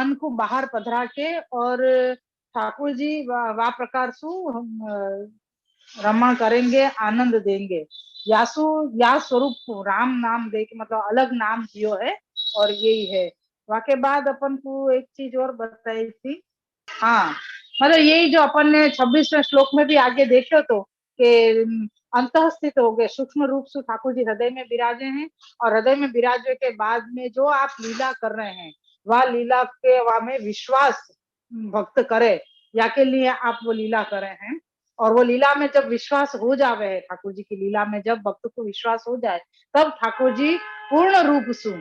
मन को बाहर पधरा के और ठाकुर जी वा प्रकार सु रमण करेंगे, आनंद देंगे। यासु या स्वरूप राम नाम दे के मतलब अलग नाम दियो है और यही है। वाके बाद अपन को एक चीज और बताई थी, हाँ मतलब यही जो अपन ने 26वें श्लोक में भी आगे देखो तो कि अंतः स्थित हो गए, सूक्ष्म रूप से ठाकुर जी हृदय में विराजे हैं और हृदय में विराजे के बाद में जो आप लीला कर रहे हैं वह लीला के वह में विश्वास भक्त करे, या के लिए आप वो लीला कर रहे हैं। और वो लीला में जब विश्वास हो जावे है, ठाकुर जी की लीला में जब भक्त को विश्वास हो जाए, तब ठाकुर जी पूर्ण रूप से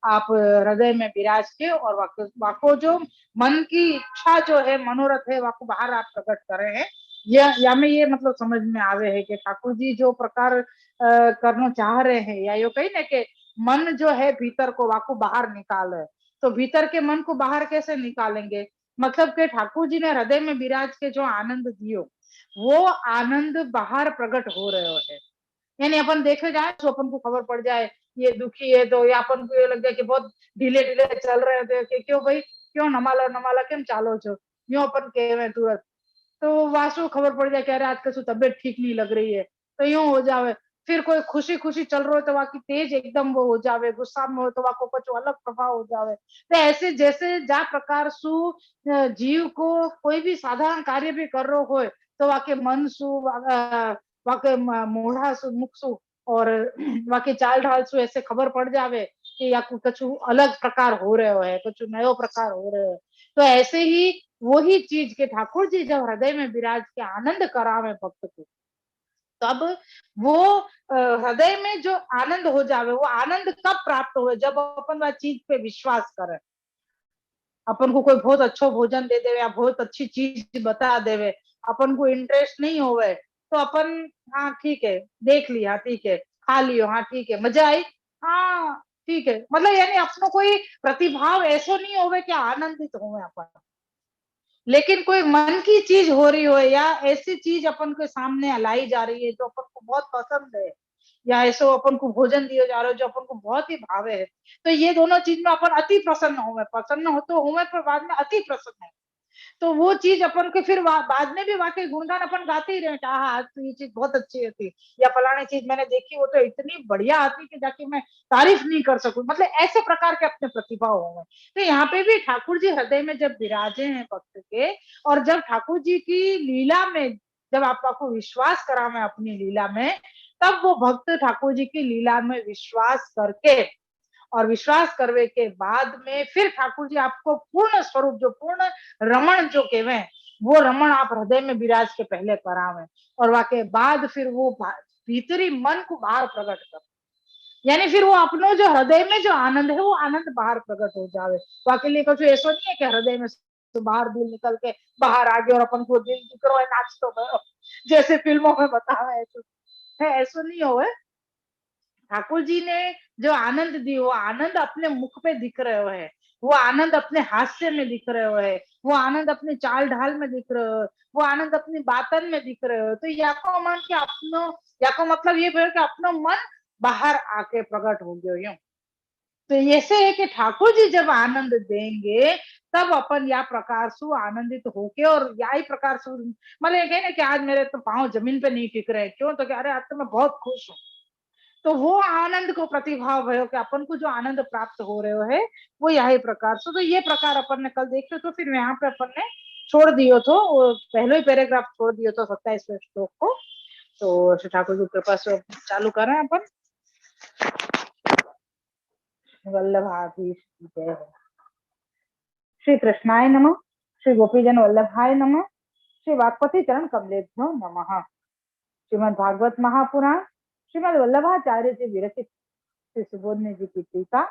आप हृदय में विराज के और वाको जो मन की इच्छा जो है, मनोरथ है, वाको बाहर आप प्रकट कर रहे हैं। या में ये मतलब समझ में आवे है कि ठाकुर जी जो प्रकार करना चाह रहे हैं, या यो कही ना कि मन जो है भीतर को वाको बाहर निकाल है, तो भीतर के मन को बाहर कैसे निकालेंगे? मतलब के ठाकुर जी ने हृदय में विराज के जो आनंद दियो, वो आनंद बाहर प्रकट हो रहे है। यानी अपन देखे जाए तो अपन को खबर पड़ जाए ये दुखी है, तो या अपन को ये लग जाए कि बहुत ढीले ढीले चल रहे हैं, कि क्यों भाई, क्यों नमाला नमाला केम चालो छो, यूं अपन कहे तुरंत। तो वासु खबर पड़ जाए, कह रहे आज का तबियत ठीक नहीं लग रही है, तो यूं हो जावे। फिर कोई खुशी खुशी चल रहा हो तो वाकी तेज एकदम वो हो जावे, गुस्सा में हो तो वाको कुछ अलग प्रभाव हो जावे। तो ऐसे जैसे जा प्रकार सु जीव को कोई भी साधारण कार्य भी कर रहो हो, तो वाके मन सु वाके मोढ़ा सु मुख सु और वाके चाल ढाल सु ऐसे खबर पड़ जावे कि या कुछ अलग प्रकार हो रहे है, कुछ नयो प्रकार हो रहे है। तो ऐसे ही वही चीज के ठाकुर जी जब हृदय में विराज के आनंद करावे भक्त को, तब वो हृदय में जो आनंद हो जावे, वो आनंद कब प्राप्त हुए? जब अपन वह चीज पे विश्वास करें। अपन को कोई बहुत अच्छा भोजन दे देवे या बहुत अच्छी चीज बता देवे, अपन को इंटरेस्ट नहीं होवे, तो अपन हाँ ठीक है देख लिया, ठीक है खा लियो, हाँ ठीक है मजा आई, हाँ ठीक है, मतलब यानी अपनो कोई प्रतिभाव ऐसो नहीं होवे कि आनंदित होवे अपन। लेकिन कोई मन की चीज हो रही हो या ऐसी चीज अपन के सामने लाई जा रही है जो अपन को बहुत पसंद है, या ऐसो अपन को भोजन दिया जा रहा है जो अपन को बहुत ही भावे है, तो ये दोनों चीज में अपन अति प्रसन्न होवे, प्रसन्न हो तो होवे पर बाद में अति प्रसन्न है। तो वो चीज अपन के फिर बाद में भी वाकई गुणगान अपन गाते ही रहे, हाँ तो ये चीज बहुत अच्छी थी, या फलानी चीज मैंने देखी वो तो इतनी बढ़िया आती कि जाके मैं तारीफ नहीं कर सकूं, मतलब ऐसे प्रकार के अपने प्रतिभा होंगे। तो यहाँ पे भी ठाकुर जी हृदय में जब विराजे हैं भक्त के, और जब ठाकुर जी की लीला में जब आपको विश्वास करा मैं अपनी लीला में, तब वो भक्त ठाकुर जी की लीला में विश्वास करके और विश्वास करवे के बाद में फिर ठाकुर जी आपको पूर्ण स्वरूप जो पूर्ण रमण जो कहवे, वो रमण आप हृदय में विराज के पहले करावे, और वाके बाद फिर वो भीतरी मन को बाहर प्रकट कर, यानी फिर वो अपनो जो हृदय में जो आनंद है वो आनंद बाहर प्रकट हो जावे। वाके लिए कुछ ऐसा नहीं है कि हृदय में तो बाहर दिल निकल के बाहर आ गया और अपन को दिल की करो नाच तो जैसे फिल्मों में बतावा है, ऐसा नहीं हो। ठाकुर जी ने जो आनंद दी वो आनंद अपने मुख पे दिख रहे है, वो आनंद अपने हास्य में दिख रहे है, वो आनंद अपने चाल ढाल में दिख रहे हो, वो आनंद अपनी बातन में दिख रहे हो। तो याको मन के अपनो, याको मतलब ये कि अपनो मन बाहर आके प्रकट हो गयो यूं। तो ऐसे है कि ठाकुर जी जब आनंद देंगे तब अपन या प्रकार से आनंदित होके और या ही प्रकार से मतलब ये कहे ना कि आज मेरे तो पांव जमीन पे नहीं टिक रहे, क्यों तो कह अरे आज तो मैं बहुत खुश हूँ। तो वो आनंद को प्रतिभाव है कि अपन को जो आनंद प्राप्त हो रहे है वो यही प्रकार से। तो ये प्रकार अपन ने कल देखे, तो फिर यहाँ पे अपन ने छोड़ दियो तो पहले ही पैराग्राफ छोड़ दियो तो 27वें श्लोक को। तो श्री ठाकुर की कृपा से चालू करें अपन। वल्लभाधीश जय हो। श्री कृष्णाय नमः। श्री गोपीजन वल्लभाय नमः। श्री वाक्पति चरण कमलेभ्यो नमः। श्रीमद् भागवत महापुराण श्रीमद् वल्लभाचार्य जी विरचित श्री सुबोधनी जी की टीका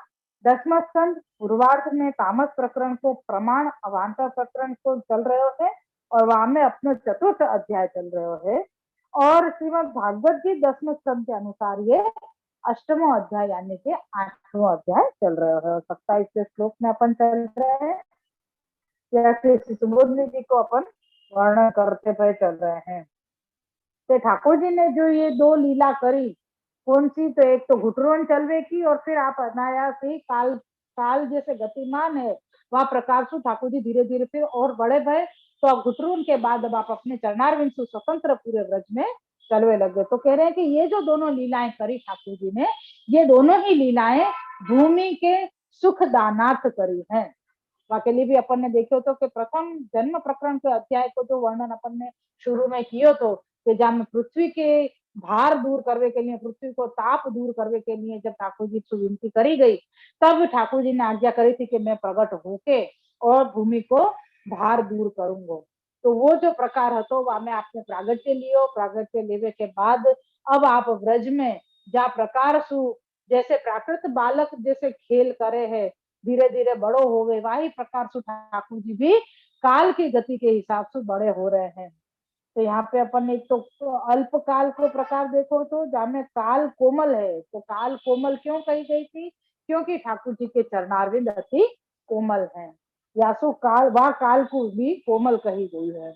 10वां स्कंद पूर्वार्ध में तामस प्रकरण को प्रमाण अवान्तर प्रकरण को चल रहे है और वहां में अपने 4th अध्याय चल रहे है, और श्रीमद् भागवत जी 10वें स्कंद के अनुसार ये 8वां अध्याय यानी कि 8वां अध्याय चल रहे है। 27वें श्लोक में अपन चल रहे हैं, या श्री सुबोधनी जी को अपन वर्णन करते हुए चल रहे हैं। तो ठाकुर जी ने जो ये 2 लीला करी, कौन सी? तो एक तो घुटरोन चलवे की, और फिर आप अनायास ही काल काल जैसे गतिमान है वह प्रकार से ठाकुर जी धीरे धीरे फिर और बड़े भय, तो अब घुटरून के बाद अब आप अपने चरणारविंद से स्वतंत्र पूरे व्रज में चलवे लगे। तो कह रहे हैं कि ये जो दोनों लीलाएं करी ठाकुर जी ने, ये दोनों ही लीलाएं भूमि के सुख दानार्थ करी है। वाके लिए भी अपन ने देखो तो कि प्रथम जन्म प्रकरण के अध्याय को जो वर्णन अपन ने शुरू में कियो तो कि जब पृथ्वी के भार दूर करने के लिए, पृथ्वी को ताप दूर करने के लिए जब ठाकुर जी से विनती करी गई, तब ठाकुर जी ने आज्ञा करी थी कि मैं प्रकट होके और भूमि को भार दूर करूंगा। तो वो जो प्रकार है तो वह में आपने प्रागट्य लियो, प्रागट्य लेवे के बाद अब आप व्रज में जा प्रकार सु जैसे प्राकृत बालक जैसे खेल करे है, धीरे धीरे बड़ो होवे, वही प्रकार से ठाकुर जी भी काल की गति के हिसाब से बड़े हो रहे हैं। तो यहाँ पे अपन एक तो अल्प काल को प्रकार देखो तो जहाँ काल कोमल है, तो काल कोमल क्यों कही गई थी? क्योंकि ठाकुर जी के चरणारविंद अति कोमल हैं। यासु काल वह काल को भी कोमल कही गई है।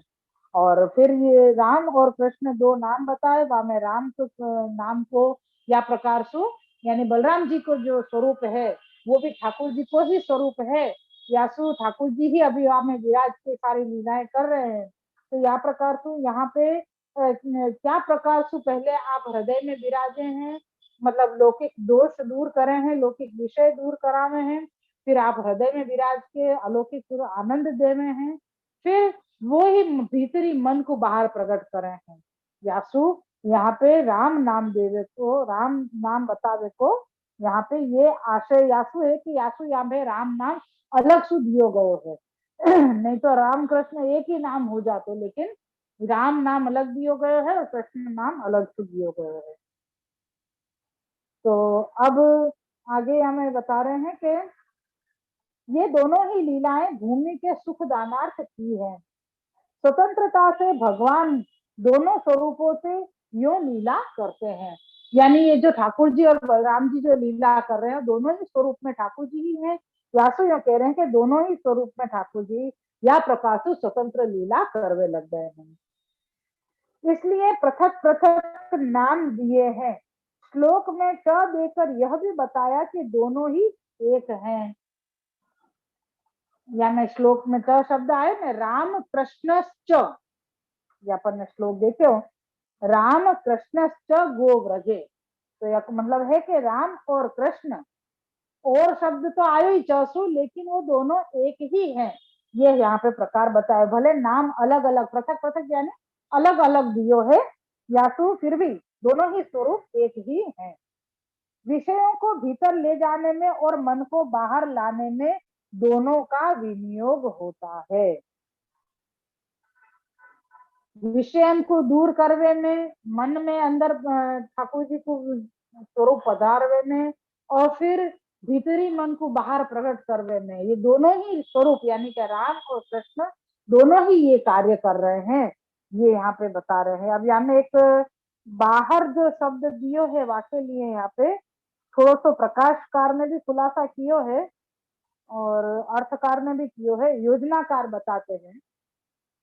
और फिर ये राम और कृष्ण दो नाम बताए, वह में राम तो नाम को या प्रकार सु यानी बलराम जी को जो स्वरूप है वो भी ठाकुर जी को ही स्वरूप है। यासु ठाकुर जी ही अभी में विराज के सारी लीलाएं कर रहे हैं। तो या प्रकार से यहाँ पे क्या प्रकार से पहले आप हृदय में विराजे हैं, मतलब लौकिक दोष दूर करे हैं, लौकिक विषय दूर करावे हैं, फिर आप हृदय में विराज के अलौकिक आनंद देवे हैं, फिर वो ही भीतरी मन को बाहर प्रकट करे हैं। यासु यहाँ पे राम नाम देवे को, राम नाम बतावे को यहाँ पे ये आशय यासु है कि यासु यहाँ पे राम नाम अलग से दियो गयो है। नहीं तो राम कृष्ण एक ही नाम हो जाते, लेकिन राम नाम अलग दियो गयो है और कृष्ण नाम अलग से दियो गयो है। तो अब आगे हमें बता रहे हैं कि ये दोनों ही लीलाएं भूमि के सुख दानार्थ की है। स्वतंत्रता से भगवान दोनों स्वरूपों से यो लीला करते हैं। यानी ये जो ठाकुर जी और बलराम जी जो लीला कर रहे हैं दोनों ही स्वरूप में ठाकुर जी ही है। व्यासु यह कह रहे हैं कि दोनों ही स्वरूप में ठाकुर जी या प्रकार से स्वतंत्र लीला करवे लग गए हैं, इसलिए पृथक पृथक नाम दिए हैं। श्लोक में च देकर यह भी बताया कि दोनों ही एक हैं। या मैं श्लोक में च शब्द आए ना, राम कृष्णश्च, अपन ने श्लोक देखे हो, राम कृष्णश्च गो व्रजे, तो यह मतलब है कि राम और कृष्ण, और शब्द तो आयो ही चसु, लेकिन वो दोनों एक ही हैं। ये यहाँ पे प्रकार बताए, भले नाम अलग अलग पृथक पृथक यानी अलग अलग दियो है यासु, फिर भी दोनों ही स्वरूप एक ही हैं। विषयों को भीतर ले जाने में और मन को बाहर लाने में दोनों का विनियोग होता है। विषय को दूर करवे में, मन में अंदर ठाकुर जी को स्वरूप पधारवे में, और फिर भीतरी मन को बाहर प्रकट करवे में, ये दोनों ही स्वरूप यानी कि राम और कृष्ण दोनों ही ये कार्य कर रहे हैं, ये यहाँ पे बता रहे हैं। अब यहाँ में एक बाहर जो शब्द दियो है वाके लिए यहाँ पे थोड़ा सा प्रकाशकार ने भी खुलासा कियो है और अर्थकार ने भी कियो है। योजनाकार बताते हैं,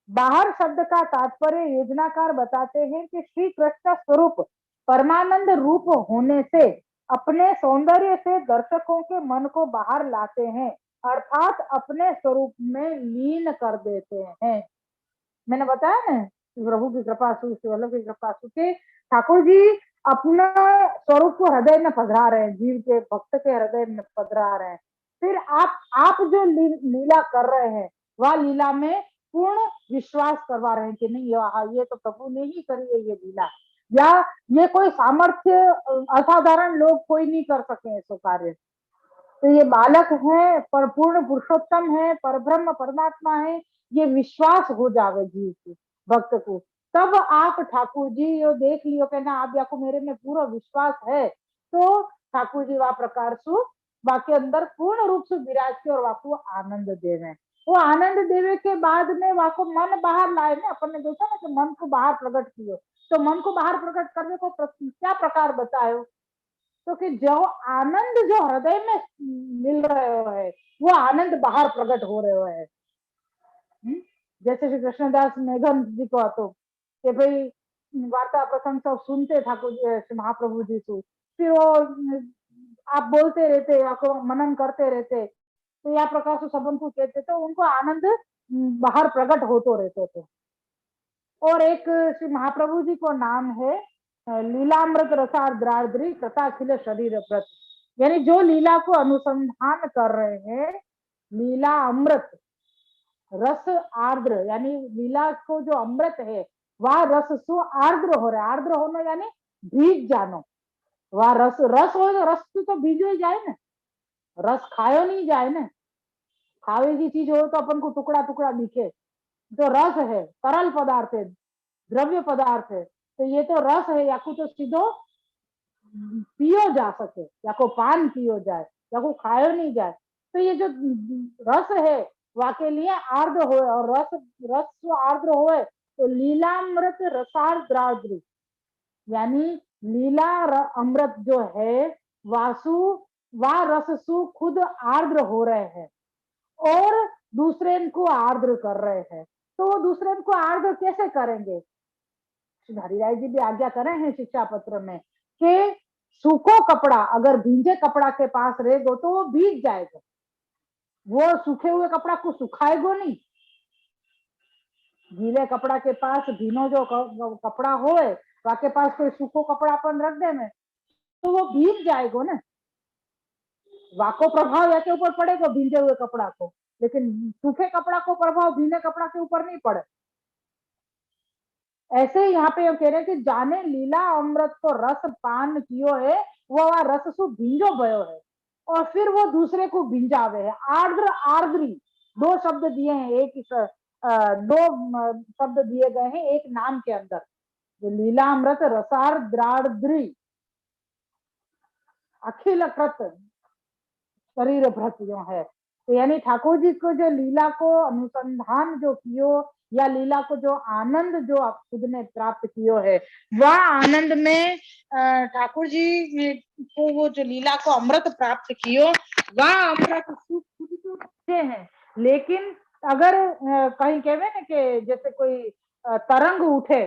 बाहर शब्द का तात्पर्य योजनाकार बताते हैं कि श्री कृष्ण स्वरूप परमानंद रूप होने से अपने सौंदर्य से दर्शकों के मन को बाहर लाते हैं, अर्थात अपने स्वरूप में लीन कर देते हैं। मैंने बताया ना प्रभु की कृपा से, वल्लभ की कृपा से ठाकुर जी अपना स्वरूप को हृदय में पधरा रहे हैं, जीव के भक्त के हृदय में पधरा रहे हैं। फिर आप जो लीला कर रहे हैं वह लीला में पूर्ण विश्वास करवा रहे हैं कि नहीं ये तो प्रभु ने ही करी है ये लीला, या ये कोई सामर्थ्य असाधारण लोग कोई नहीं कर सके ऐसा कार्य। तो ये बालक है, पर पूर्ण पुरुषोत्तम है, परब्रह्म परमात्मा है, ये विश्वास हो जावे जीव की भक्त को, तब आप ठाकुर जी यो देख लियो कि ना आप को मेरे में पूरा विश्वास है, तो ठाकुर जी वह प्रकार सु बाकी अंदर पूर्ण रूप से विराज के और वाको आनंद देवे। वो आनंद देवे के बाद में वाको मन बाहर लाए ना, अपन ने देखा ना कि मन को बाहर प्रकट कियो, तो मन को बाहर प्रकट करने को क्या प्रकार बतायो, तो कि जो आनंद जो हृदय में मिल रहे है वो आनंद बाहर प्रकट हो रहे है। जैसे श्री कृष्णदास मेघन जी को तो कि भाई वार्ता प्रसंग सब सुनते ठाकुर जी महाप्रभु जी से, फिर वो आप बोलते रहते, आपको मनन करते रहते, तो या प्रकार से सबन को कहते थे, उनको आनंद बाहर प्रकट होते रहते थे। और एक श्री महाप्रभु जी को नाम है लीलामृत रसार्द्राद्री कृताखिल शरीर व्रत, यानी जो लीला को अनुसंधान कर रहे हैं, लीला अमृत रस आर्द्र, यानी लीला को जो अमृत है वह रस सु आर्द्र हो रहा है। आर्द्र होना यानी भीग जानो, वह रस रस हो तो रस तो भीजो ही जाए ना, रस खायो नहीं जाए ना। खावे की चीज हो तो अपन को टुकड़ा टुकड़ा दिखे, जो रस है तरल पदार्थ है, द्रव्य पदार्थ है, तो ये तो रस है, या तो सीधो पियो जा सके, या को पान पियो जाए, या को खायो नहीं जाए। तो ये जो रस है वाके लिए आर्द्र हो, और रस रस जो आर्द्र हो, तो लीलामृत रसार्द्राद्री, यानी लीला अमृत जो है वासु व रससु खुद आर्द्र हो रहे हैं और दूसरे को आर्द्र कर रहे हैं। तो वो दूसरे को आर्द्र कैसे करेंगे? हरिराय जी भी आज्ञा करे हैं शिक्षा पत्र में कि सूखो कपड़ा अगर भींजे कपड़ा के पास रहेगो तो वो भीग जाएगा, वो सूखे हुए कपड़ा को सुखाएगो नहीं। गीले कपड़ा के पास भीनो जो कपड़ा होए, वाके पास कोई सूखो कपड़ा अपन रख दे में तो वो भीग जाएगो ना, वाको प्रभाव या के ऊपर पड़ेगा भींजे हुए कपड़ा को, लेकिन सूखे कपड़ा को प्रभाव भीने कपड़ा के ऊपर नहीं पड़े। ऐसे ही यहाँ पे कह रहे हैं कि जाने लीला अमृत को रस पान कियो है, वो रस सु भिंजो भयो है, और फिर वो दूसरे को भिंजावे है। आर्द्र आर्द्री दो शब्द दिए हैं, एक दो शब्द दिए गए हैं एक नाम के अंदर, जो लीला अमृत रसार्द्राद्री अखिल कृत शरीर भ्रत जो है, तो यानी ठाकुर जी को जो लीला को अनुसंधान जो कियो, या लीला को जो आनंद जो आप खुद ने प्राप्त कियो है, वह आनंद में ठाकुर जी को वो जो लीला को अमृत प्राप्त कियो, वह अमृत खुद तो अच्छे हैं, लेकिन अगर कहीं कहवे ना कि जैसे कोई तरंग उठे,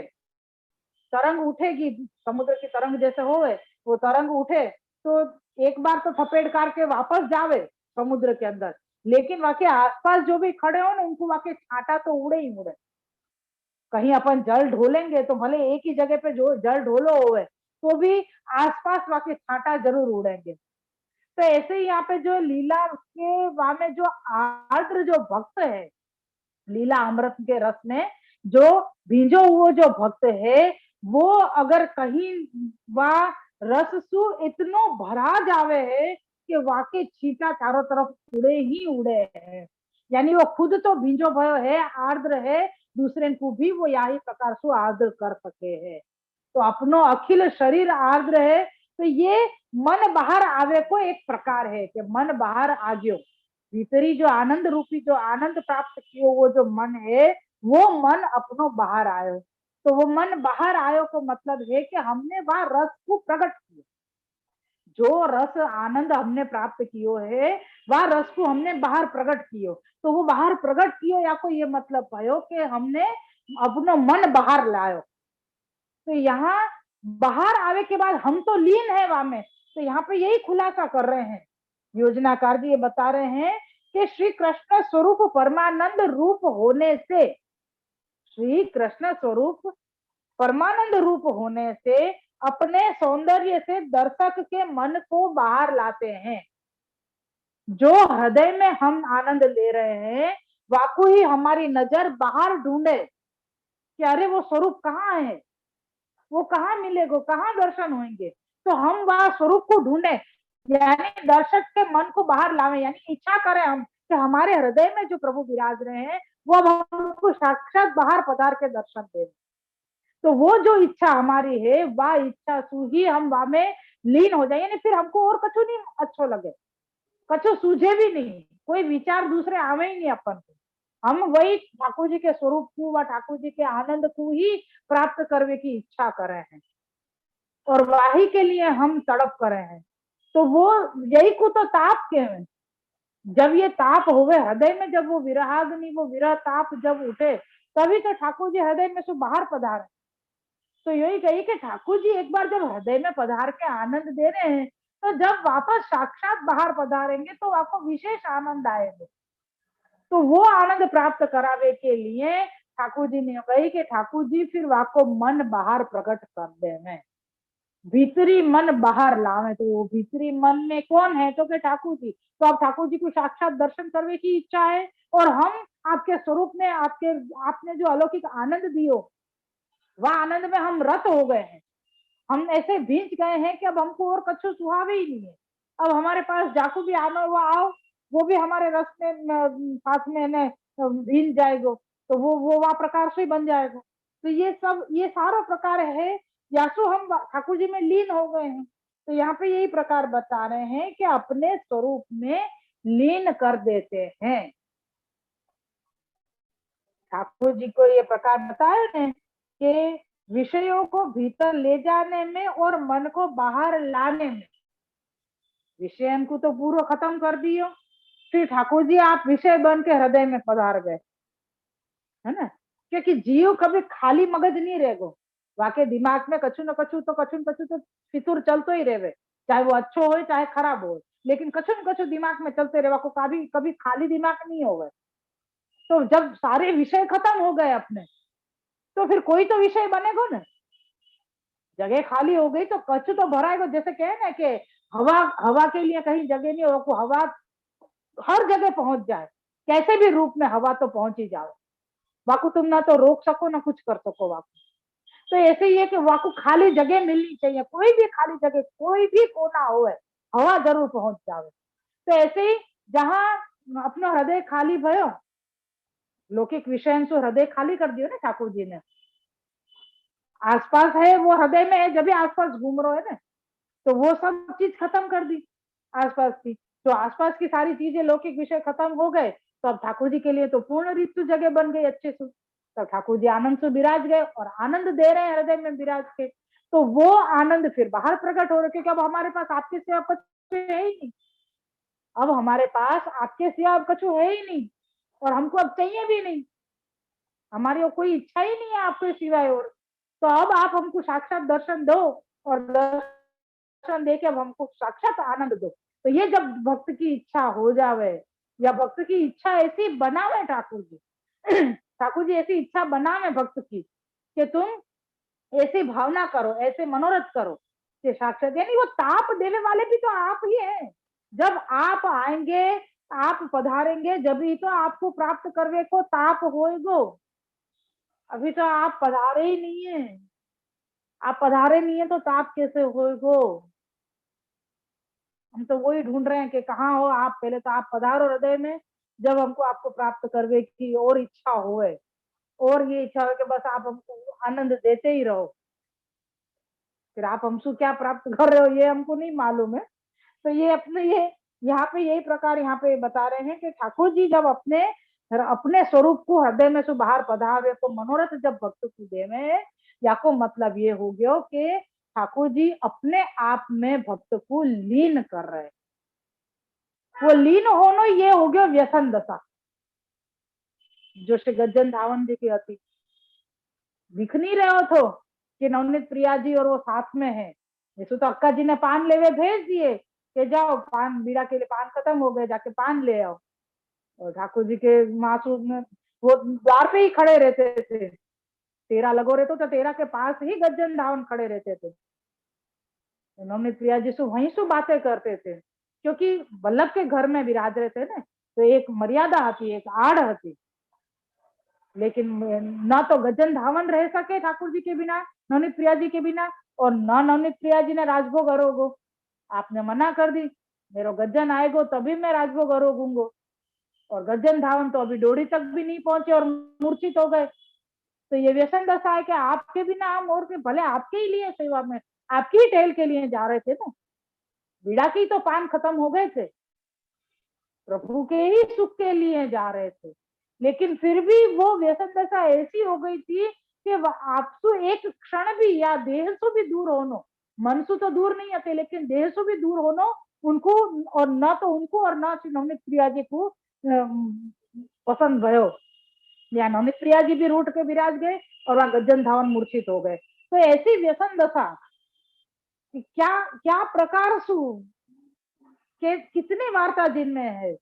तरंग उठेगी समुद्र की तरंग जैसे होवे, वो तरंग उठे तो एक बार तो थपेड़ करके वापस जावे समुद्र के अंदर, लेकिन वहां के आसपास जो भी खड़े हो ना उनको वहां के छाटा तो उड़े ही उड़े। कहीं अपन जल ढोलेंगे तो भले एक ही जगह पे जो जल ढोलो होवे तो भी आसपास वहां के छाटा जरूर उड़ेंगे। तो ऐसे ही यहाँ पे जो लीला के वहां में जो आर्द्र जो भक्त है, लीला अमृत के रस में जो भींजो हुआ जो भक्त है, वो अगर कहीं वह रस सु इतनो भरा जावे है कि वाके छीटा चारों तरफ उड़े ही उड़े हैं, यानी वो खुद तो भींजो भयो है, आर्द्र है, दूसरे को भी वो यही प्रकार से आर्द्र कर सके है। तो अपनो अखिल शरीर आर्द्र है, तो ये मन बाहर आवे को एक प्रकार है कि मन बाहर आ गयो, भीतरी जो आनंद रूपी जो आनंद प्राप्त कियो वो जो मन है वो मन अपनो बाहर आयो। तो वो मन बाहर आयो को मतलब है कि हमने वह रस को प्रकट किया, जो रस आनंद हमने प्राप्त कियो है वह रस को हमने बाहर प्रकट कियो। तो वो बाहर प्रकट कियो या को ये मतलब भयो कि हमने अपनो मन बाहर लायो। तो यहाँ बाहर आवे के बाद हम तो लीन है वहां में, तो यहाँ पे यही खुलासा कर रहे हैं योजनाकार जी, ये बता रहे हैं कि श्री कृष्ण स्वरूप परमानंद रूप होने से, श्री कृष्ण स्वरूप परमानंद रूप होने से अपने सौंदर्य से दर्शक के मन को बाहर लाते हैं। जो हृदय में हम आनंद ले रहे हैं वाकू ही हमारी नजर बाहर ढूंढे कि अरे वो स्वरूप कहाँ है, वो कहाँ मिलेगा, कहाँ दर्शन होंगे, तो हम वह स्वरूप को ढूंढे, यानी दर्शक के मन को बाहर लावे, यानी इच्छा करें हम कि हमारे हृदय में जो प्रभु विराज रहे हैं वो अब हमको साक्षात बाहर पधार के दर्शन दे। तो वो जो इच्छा हमारी है वह इच्छा सु ही हम वहां में लीन हो जाए, यानी फिर हमको और कछु नहीं अच्छो लगे, कछु सूझे भी नहीं, कोई विचार दूसरे आवे ही नहीं अपन को, हम वही ठाकुर जी के स्वरूप को व ठाकुर जी के आनंद को ही प्राप्त करने की इच्छा कर रहे हैं और वाही के लिए हम तड़प कर रहे हैं। तो वो यही को तो ताप के हैं, जब ये ताप होवे हृदय में, जब वो विरहाग्नि वो विरह ताप जब उठे तभी तो ठाकुर जी हृदय में से बाहर पधारे। तो यही कही कि ठाकुर जी एक बार जब हृदय में पधार के आनंद दे रहे हैं तो जब वापस साक्षात बाहर पधारेंगे तो आपको विशेष आनंद आएगा। तो वो आनंद प्राप्त करावे के लिए ठाकुर जी ने कही कि ठाकुर जी फिर वाको मन बाहर प्रकट कर देवे, भीतरी मन बाहर लावे। तो वो भीतरी मन में कौन है, तो के ठाकुर जी। तो आप ठाकुर जी को साक्षात दर्शन करने की इच्छा है, और हम आपके स्वरूप में आपने जो अलौकिक आनंद दियो, वह आनंद में हम रत हो गए हैं। हम ऐसे भींच गए हैं कि अब हमको और कछु सुहावे ही नहीं है। अब हमारे पास जाकू भी आना हुआ आओ, वो भी हमारे रस में साथ में न भींच जाएगो, तो वो वह प्रकार से ही बन जाएगा। तो ये सारा प्रकार है, यासु हम ठाकुर जी में लीन हो गए हैं। तो यहाँ पे यही प्रकार बता रहे हैं कि अपने स्वरूप में लीन कर देते हैं। ठाकुर जी को ये प्रकार बताया है कि विषयों को भीतर ले जाने में और मन को बाहर लाने में, विषय को तो पूरा खत्म कर दियो, फिर ठाकुर जी आप विषय बन के हृदय में पधार गए, है ना। क्योंकि जीव कभी खाली मगज नहीं रहेगो, वाके दिमाग में कछु न कछु तो फितूर चलतो ही रहे, चाहे वो अच्छो हो चाहे खराब हो, लेकिन कछु न कछु दिमाग में चलते रहे, को कभी कभी खाली दिमाग नहीं हो गए। तो जब सारे विषय खत्म हो गए अपने, तो फिर कोई तो विषय बनेगा ना। जगह खाली हो गई तो कच्छ तो भराएगा। जैसे कहे ना कि हवा हवा के लिए कहीं जगह नहीं हो, हवा हर जगह पहुंच जाए, कैसे भी रूप में हवा तो पहुंच ही जाओ, वाकू तुम ना तो रोक सको ना कुछ कर सको वाकू। तो ऐसे ही है कि वाकू खाली जगह मिलनी चाहिए, कोई भी खाली जगह कोई भी कोना हो, हवा जरूर पहुंच जावे। तो ऐसे ही जहां अपना हृदय खाली भयो, लौकिक विषय से हृदय खाली कर दियो ना ठाकुर जी ने, आसपास है वो हृदय में है, जब भी आसपास घूम रहे है ना, तो वो सब चीज खत्म कर दी आसपास की। तो आसपास की सारी चीजें लौकिक विषय खत्म हो गए, तो अब ठाकुर जी के लिए तो पूर्ण ऋतु जगह बन गई अच्छे से। तो ठाकुर जी आनंद से विराज गए और आनंद दे रहे हैं हृदय में विराज के। तो वो आनंद फिर बाहर प्रकट हो रहे, क्योंकि अब हमारे पास आपके सिवा कुछ है ही नहीं। अब हमारे पास आपके सिवा अब कुछ है ही नहीं, और हमको अब चाहिए भी नहीं, हमारी और कोई इच्छा ही नहीं है आपके सिवाय। और तो अब आप हमको साक्षात दर्शन दो, और दर्शन दे के अब हमको साक्षात आनंद दो। तो ये जब भक्त की इच्छा हो जावे, या भक्त की इच्छा ऐसी बनावे ठाकुर जी ठाकुर जी ऐसी इच्छा बनावे भक्त की कि तुम ऐसी भावना करो, ऐसे मनोरथ करो कि साक्षात, यानी वो ताप देने वाले भी तो आप ही हैं। जब आप आएंगे, आप पधारेंगे, जब ही तो आपको प्राप्त करने को ताप होएगो। अभी तो आप पधारे ही नहीं है, आप पधारे नहीं है तो ताप कैसे होएगो। हम तो वही ढूंढ रहे हैं कि कहाँ हो आप, पहले तो आप पधारो हृदय में, जब हमको आपको प्राप्त करने की और इच्छा होए, और ये इच्छा हो कि बस आप हमको आनंद देते ही रहो। फिर आप हमसे क्या प्राप्त कर रहे हो ये हमको नहीं मालूम है। तो ये अपने ये यहाँ पे यही प्रकार यहाँ पे बता रहे हैं कि ठाकुर जी जब अपने अपने स्वरूप को हृदय में से बाहर पधारे तो मनोरथ जब भक्त को देवे, या को मतलब ये हो गया कि ठाकुर जी अपने आप में भक्त को लीन कर रहे। वो लीन होना ये हो गया व्यसन दशा, जो श्री गज्जन धावन जी की अति दिख नहीं रहे हो तो कि नवनीत प्रिया जी और वो साथ में है। जैसे तो अक्का जी ने पान लेवे भेज दिए कि जाओ पान, बीड़ा के लिए पान खत्म हो गए, जाके पान ले आओ। और ठाकुर जी के मासू में वो द्वार पे ही खड़े रहते थे, तेरा लगो रहते तो तेरा के पास ही गज्जन धावन खड़े रहते थे। नवनीत प्रिया जी से वहीं से बातें करते थे, क्योंकि वल्लभ के घर में विराज रहे थे ना, तो एक मर्यादा थी, एक आड़ थी। लेकिन ना तो गज्जन धावन रह सके ठाकुर जी के बिना, नवनीत प्रिया जी के बिना, और ना नवनीत प्रिया जी ने राजभोग अरोगो। आपने मना कर दी, मेरे गज्जन आएगो तभी मैं राजभोग अरोगूंगो। और गज्जन धावन तो अभी डोरी तक भी नहीं पहुंचे और मूर्छित हो गए। तो ये व्यसन दशा है कि आपके बिना हम और के भले आपके ही लिए सेवा में, आपकी ही टेल के लिए जा रहे थे ना, बीड़ा की तो पान खत्म हो गए थे, प्रभु के ही सुख के लिए जा रहे थे। लेकिन फिर भी वो व्यसन दशा ऐसी हो गई थी कि आपसु एक क्षण भी, या देह से भी दूर होनो, मन से तो दूर नहीं आते लेकिन देह से भी दूर होनो उनको, और न तो उनको और न नवनीत प्रिया जी को पसंद भयो। या नवनीत प्रिया जी भी रूठ के विराज गए और वहां गज्जन धावन मूर्छित हो गए। तो ऐसी व्यसन दशा कि क्या क्या प्रकार सु के कितनी वार्ता दिन में है।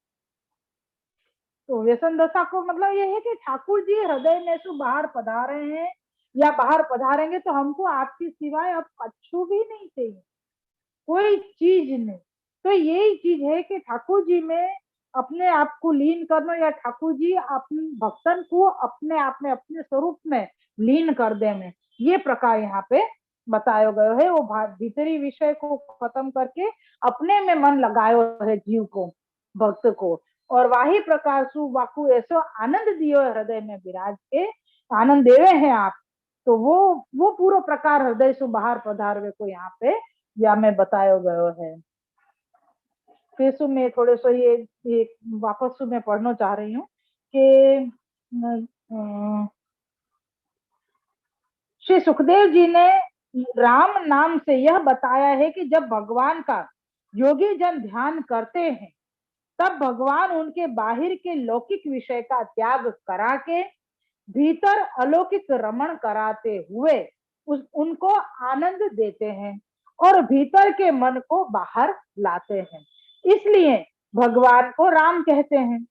तो व्यसन दशा को मतलब ये है कि ठाकुर जी हृदय में से बाहर पधारे हैं या बाहर पधारेंगे तो हमको आपकी सिवाय अब कछु भी नहीं चाहिए, कोई चीज नहीं। तो यही चीज है कि ठाकुर जी में अपने आप को लीन करना, या ठाकुर जी अपने भक्तन को अपने आप में अपने स्वरूप में लीन कर दे में, ये प्रकार यहाँ पे बताया गया है। वो भीतरी विषय को खत्म करके अपने में मन लगायो है जीव को, भक्त को। और वाही प्रकार सु वाकु ऐसो आनंद दियो हृदय में विराज के, आनंद देवे हैं आप। तो वो पूरा प्रकार हृदय से बाहर पधारवे को यहाँ पे या मैं बताया गयो है। फिर सु मैं थोड़े सो ये वापस सु मैं पढ़ना चाह रही हूँ कि श्री सुखदेव जी ने राम नाम से यह बताया है कि जब भगवान का योगी जन ध्यान करते हैं तब भगवान उनके बाहर के लौकिक विषय का त्याग करा के भीतर अलौकिक रमण कराते हुए उनको आनंद देते हैं और भीतर के मन को बाहर लाते हैं, इसलिए भगवान को राम कहते हैं।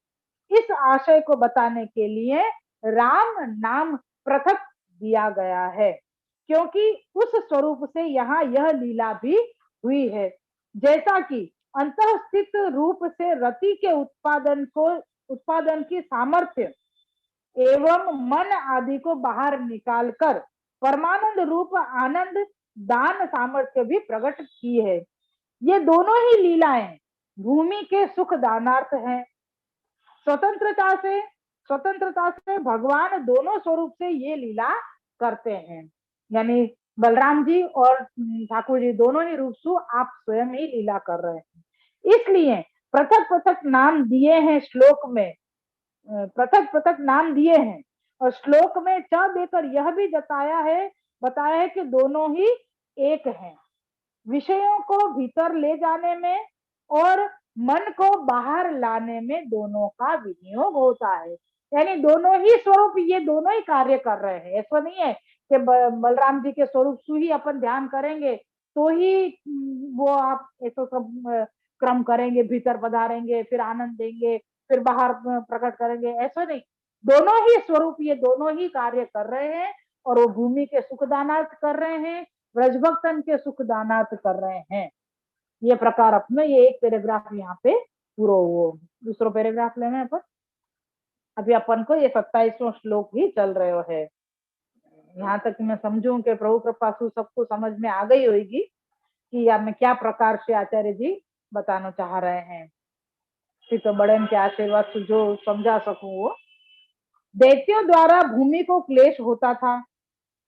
इस आशय को बताने के लिए राम नाम पृथक दिया गया है, क्योंकि उस स्वरूप से यहाँ यह लीला भी हुई है। जैसा कि अंतःस्थित रूप से रति के उत्पादन की सामर्थ्य एवं मन आदि को बाहर निकालकर परमानंद रूप आनंद दान सामर्थ्य भी प्रकट की है। ये दोनों ही लीलाएं भूमि के सुख दानार्थ हैं। स्वतंत्रता से भगवान दोनों स्वरूप से ये लीला करते हैं, यानी बलराम जी और ठाकुर जी दोनों ही रूप से आप स्वयं ही लीला कर रहे हैं। इसलिए पृथक पृथक नाम दिए हैं, श्लोक में पृथक पृथक नाम दिए हैं और श्लोक में च देकर यह भी बताया है कि दोनों ही एक हैं। विषयों को भीतर ले जाने में और मन को बाहर लाने में दोनों का विनियोग होता है, यानी दोनों ही स्वरूप ये दोनों ही कार्य कर रहे हैं। ऐसा नहीं है कि बलराम जी के स्वरूप से ही अपन ध्यान करेंगे तो ही वो आप ऐसा सब क्रम करेंगे, भीतर पधारेंगे, फिर आनंद देंगे, फिर बाहर प्रकट करेंगे, ऐसा नहीं। दोनों ही स्वरूप ये दोनों ही कार्य कर रहे हैं और वो भूमि के सुखदानार्थ कर रहे हैं, ब्रजभक्तन के सुखदानार्थ कर रहे हैं। ये प्रकार अपने ये एक पैराग्राफ यहाँ पे पूरा वो दूसरा पैराग्राफ लेना अपन। अभी अपन को ये 27वां श्लोक ही चल रहे है। यहाँ तक मैं समझू कि प्रभु कृपा से सबको समझ में आ गई होगी कि या मैं क्या प्रकार से आचार्य जी बताना चाह रहे हैं। फिर तो बड़े के आशीर्वाद से जो समझा सकूं वो। दैत्यों द्वारा भूमि को क्लेश होता था,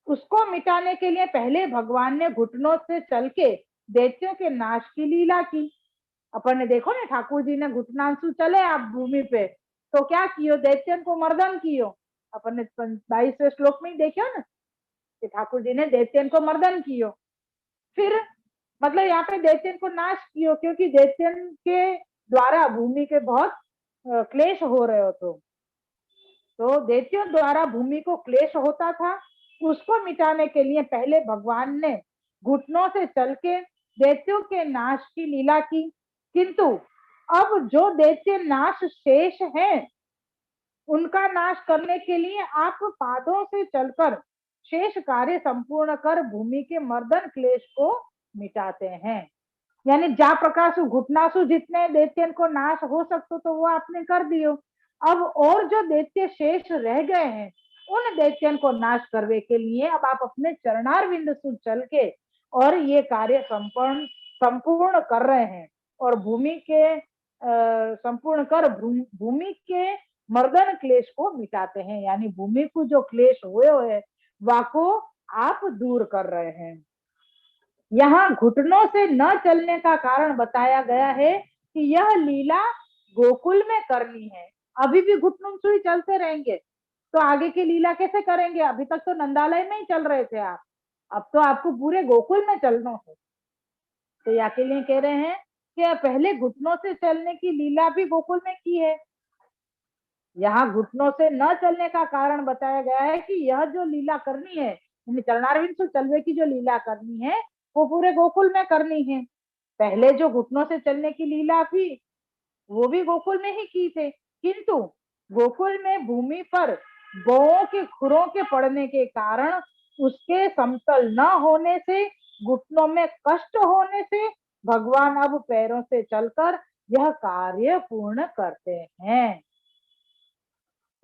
उसको मिटाने के लिए पहले भगवान ने घुटनों से चल के दैत्यों के नाश की लीला की। अपन ने देखो ना ठाकुर जी ने घुटनांसु चले आप भूमि पे तो क्या कियो, दैत्यन को मर्दन कियो। अपन ने 22वें श्लोक में देखियो ना कि ठाकुर जी ने दैत्यन को मर्दन कियो। फिर मतलब यहाँ पे दैत्यन को नाश कियो क्योंकि दैत्यन के द्वारा भूमि के बहुत क्लेश हो रहे हो। तो दैत्यों द्वारा भूमि को क्लेश होता था, उसको मिटाने के लिए पहले भगवान ने घुटनों से चल के दैत्यों के नाश की लीला की। किंतु अब जो दैत्य नाश शेष हैं, उनका नाश करने के लिए आप पादों से चलकर शेष कार्य संपूर्ण कर भूमि के मर्दन क्लेश को मिटाते हैं। यानी जा प्रकार से घुटनासु जितने दैत्य को नाश हो सकते तो वो आपने कर दियो। अब और जो दैत्य शेष रह गए हैं उन दैत्यन को नाश करने के लिए अब आप अपने चरणारविंद से चल के और ये कार्य संपूर्ण कर रहे हैं और भूमि के संपूर्ण कर भूमि के मर्दन क्लेश को मिटाते हैं, यानी भूमि को जो क्लेश हुए हुए वाको आप दूर कर रहे हैं। यहाँ घुटनों से न चलने का कारण बताया गया है कि यह लीला गोकुल में करनी है। अभी भी घुटनों से ही चलते रहेंगे तो आगे की लीला कैसे करेंगे? अभी तक तो नंदालय में ही चल रहे थे आप, अब तो आपको पूरे गोकुल में चलना है। तो या के लिए कह रहे हैं कि पहले घुटनों से चलने की लीला भी गोकुल में की है। यहाँ घुटनों से न चलने का कारण बताया गया है कि यह जो लीला करनी है, चरणारविंद से चलवे की जो लीला करनी है वो पूरे गोकुल में करनी है। पहले जो घुटनों से चलने की लीला थी वो भी गोकुल में ही की थे, किंतु गोकुल में भूमि पर गौओं के खुरों के पड़ने के कारण, उसके समतल न होने से, घुटनों में कष्ट होने से भगवान अब पैरों से चलकर यह कार्य पूर्ण करते हैं।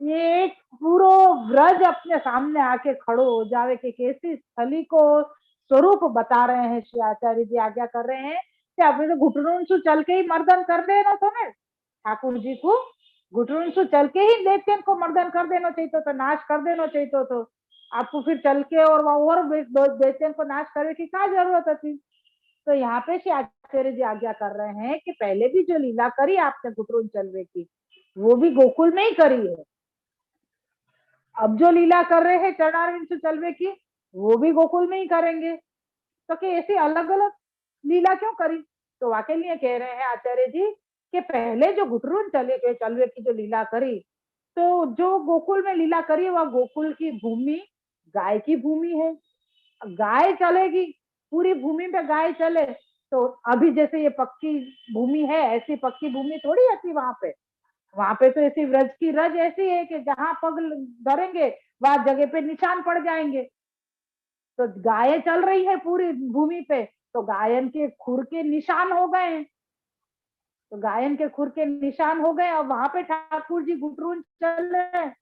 ये एक पूरा व्रज अपने सामने आके खड़ो हो जावे कि कैसी स्थली को स्वरूप बता रहे हैं श्री आचार्य जी, आज्ञा कर रहे हैं कि अपने तो घुटनों से चल के ही मर्दन कर देना था ना ठाकुर जी को, घुटनों से चल के ही दैत्यन को मर्दन कर देना चाहिए तो नाश कर देना चाहिए तो आपको फिर चल के और दैत्यन को नाश करने की क्या जरूरत थी। तो यहाँ पे श्री आचार्य जी आज्ञा कर रहे हैं कि पहले भी जो लीला करी आपने घुटन चलवे की वो भी गोकुल में ही करी है, अब जो लीला कर रहे हैं चरणारविंद चलवे की वो भी गोकुल में ही करेंगे, तो कि ऐसी अलग अलग लीला क्यों करी। तो वाकई लिए कह रहे हैं आचार्य जी कि पहले जो घुटरून चलवे की जो लीला करी, तो जो गोकुल में लीला करी वह गोकुल की भूमि गाय की भूमि है, गाय चलेगी पूरी भूमि पे गाय चले, तो अभी जैसे ये पक्की भूमि है ऐसी पक्की भूमि थोड़ी ऐसी वहां पे तो ऐसी व्रज की रज ऐसी है कि जहां पग धरेंगे वहां जगह पे निशान पड़ जाएंगे। तो गाय चल रही है पूरी भूमि पे, तो गायन के खुर के निशान हो गए हैं, तो गायन के खुर के निशान हो गए और वहां पे ठाकुर जी घुटरून चल रहे हैं,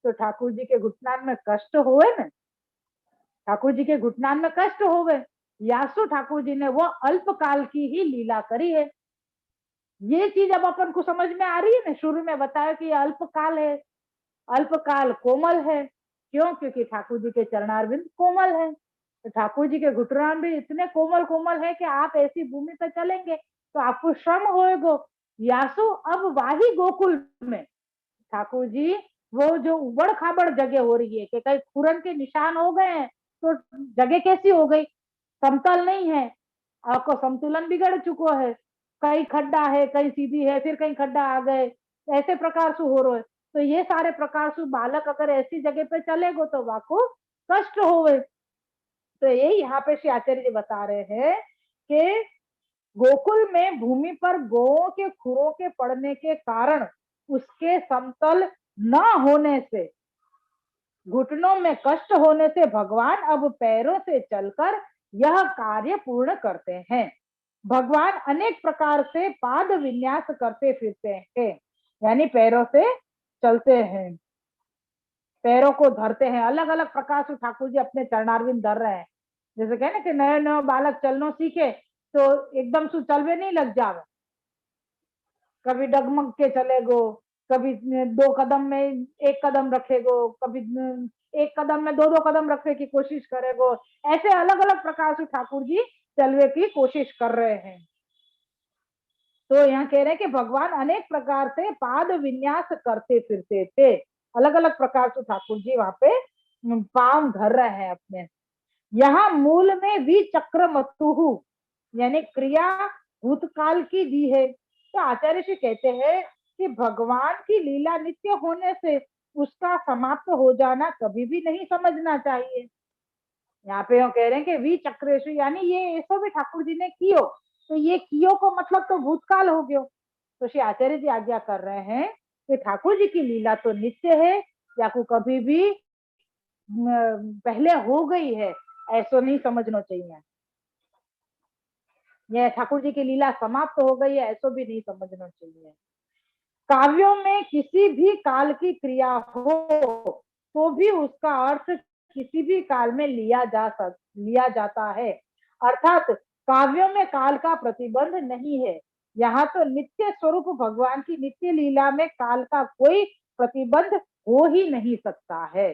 तो ठाकुर जी के घुटनान में कष्ट हुए ना, ठाकुर जी के घुटनान में कष्ट हो गए। यासु ठाकुर जी ने वो अल्पकाल की ही लीला करी है। ये चीज अब अपन को समझ में आ रही है ना, शुरू में बताया कि अल्पकाल है, अल्पकाल कोमल है, क्यों, क्योंकि ठाकुर जी के चरणारविंद कोमल है, तो ठाकुर जी के घुटनान भी इतने कोमल कोमल है कि आप ऐसी भूमि पर चलेंगे तो आपको श्रम होएगा। यासु अब वाही गोकुल में ठाकुर जी वो जो उबड़ खाबड़ जगह हो रही है कि कहीं खुरन के निशान हो गए हैं, तो जगह कैसी हो गई, समतल नहीं है, आपको संतुलन बिगड़ चुका है, कहीं खड्डा है कहीं सीधी है फिर कहीं खड्डा आ गए, ऐसे प्रकार से हो रहे है। तो ये सारे प्रकार से बालक अगर ऐसी जगह पे चलेगो तो वाको कष्ट होवे। तो ये यहाँ पे श्री आचार्य जी बता रहे हैं कि गोकुल में भूमि पर गौओं के खुरों के पड़ने के कारण, उसके समतल न होने से, घुटनों में कष्ट होने से भगवान अब पैरों से चलकर यह कार्य पूर्ण करते हैं। भगवान अनेक प्रकार से पाद विन्यास करते फिरते हैं, यानी पैरों से चलते हैं, पैरों को धरते हैं, अलग अलग प्रकार से ठाकुर जी अपने चरणारविंद धर रहे हैं। जैसे कहे ना कि नए नए बालक चलना सीखे तो एकदम से चलवे नहीं लग जावे, कभी डगमग के चलेगो, कभी 2 कदम में 1 कदम रखेगो, कभी 1 कदम में 2 2 कदम रखने की कोशिश करेगो, ऐसे अलग अलग प्रकार से ठाकुर जी चलवे की कोशिश कर रहे हैं। तो यहाँ कह रहे हैं कि भगवान अनेक प्रकार से पाद विन्यास करते फिरते थे, अलग अलग प्रकार से ठाकुर जी वहां पे पांव धर रहे हैं अपने। यहाँ मूल में वी चक्र मतुहु यानी क्रिया भूतकाल की दी है। तो आचार्य जी कहते हैं कि भगवान की लीला नित्य होने से उसका समाप्त हो जाना कभी भी नहीं समझना चाहिए। यहाँ पे हम कह रहे हैं कि वी चक्रेशु यानी ये ऐसा भी ठाकुर जी ने कियो, तो ये कियो को मतलब तो भूतकाल हो गयो। तो श्री आचार्य जी आज्ञा कर रहे हैं कि ठाकुर जी की लीला तो नित्य है, या को कभी भी पहले हो गई है ऐसा नहीं समझना चाहिए, यह ठाकुर जी की लीला समाप्त हो गई है ऐसा भी नहीं समझना चाहिए। काव्यों में किसी भी काल की क्रिया हो तो भी उसका अर्थ किसी भी काल में लिया जाता है, अर्थात काव्यों में काल का प्रतिबंध नहीं है। यहाँ तो नित्य स्वरूप भगवान की नित्य लीला में काल का कोई प्रतिबंध हो ही नहीं सकता है।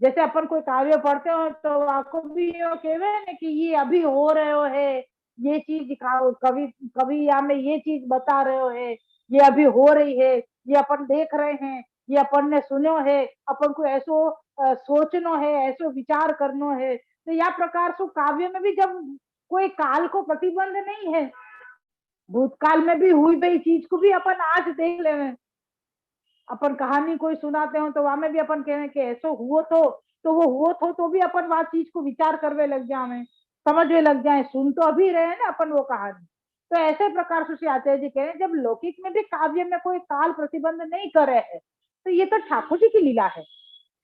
जैसे अपन कोई काव्य पढ़ते हो तो आपको भी ये कहवे ना कि ये अभी हो रहे हो है, ये चीज कवि कवि यहाँ में ये चीज बता रहे हो है, ये अभी हो रही है, ये अपन देख रहे हैं, ये अपन ने सुनो है, अपन को ऐसो सोचनो है, ऐसो विचार करनो है। तो यह प्रकार से काव्य में भी जब कोई काल को प्रतिबंध नहीं है, भूतकाल में भी हुई गई चीज को भी अपन आज देख ले, अपन कहानी कोई सुनाते हो तो वहां में भी अपन कह रहे कि ऐसा हुआ तो वो हुआ तो भी अपन वह चीज को विचार करवे लग जावे। समझने लग जाए, सुन तो अभी रहे हैं ना अपन वो कहानी। तो ऐसे प्रकार से श्री आचार्य जी कह रहे हैं, जब लौकिक में भी काव्य में कोई काल प्रतिबंध नहीं कर रहे हैं, तो ये तो ठाकुर जी की लीला है।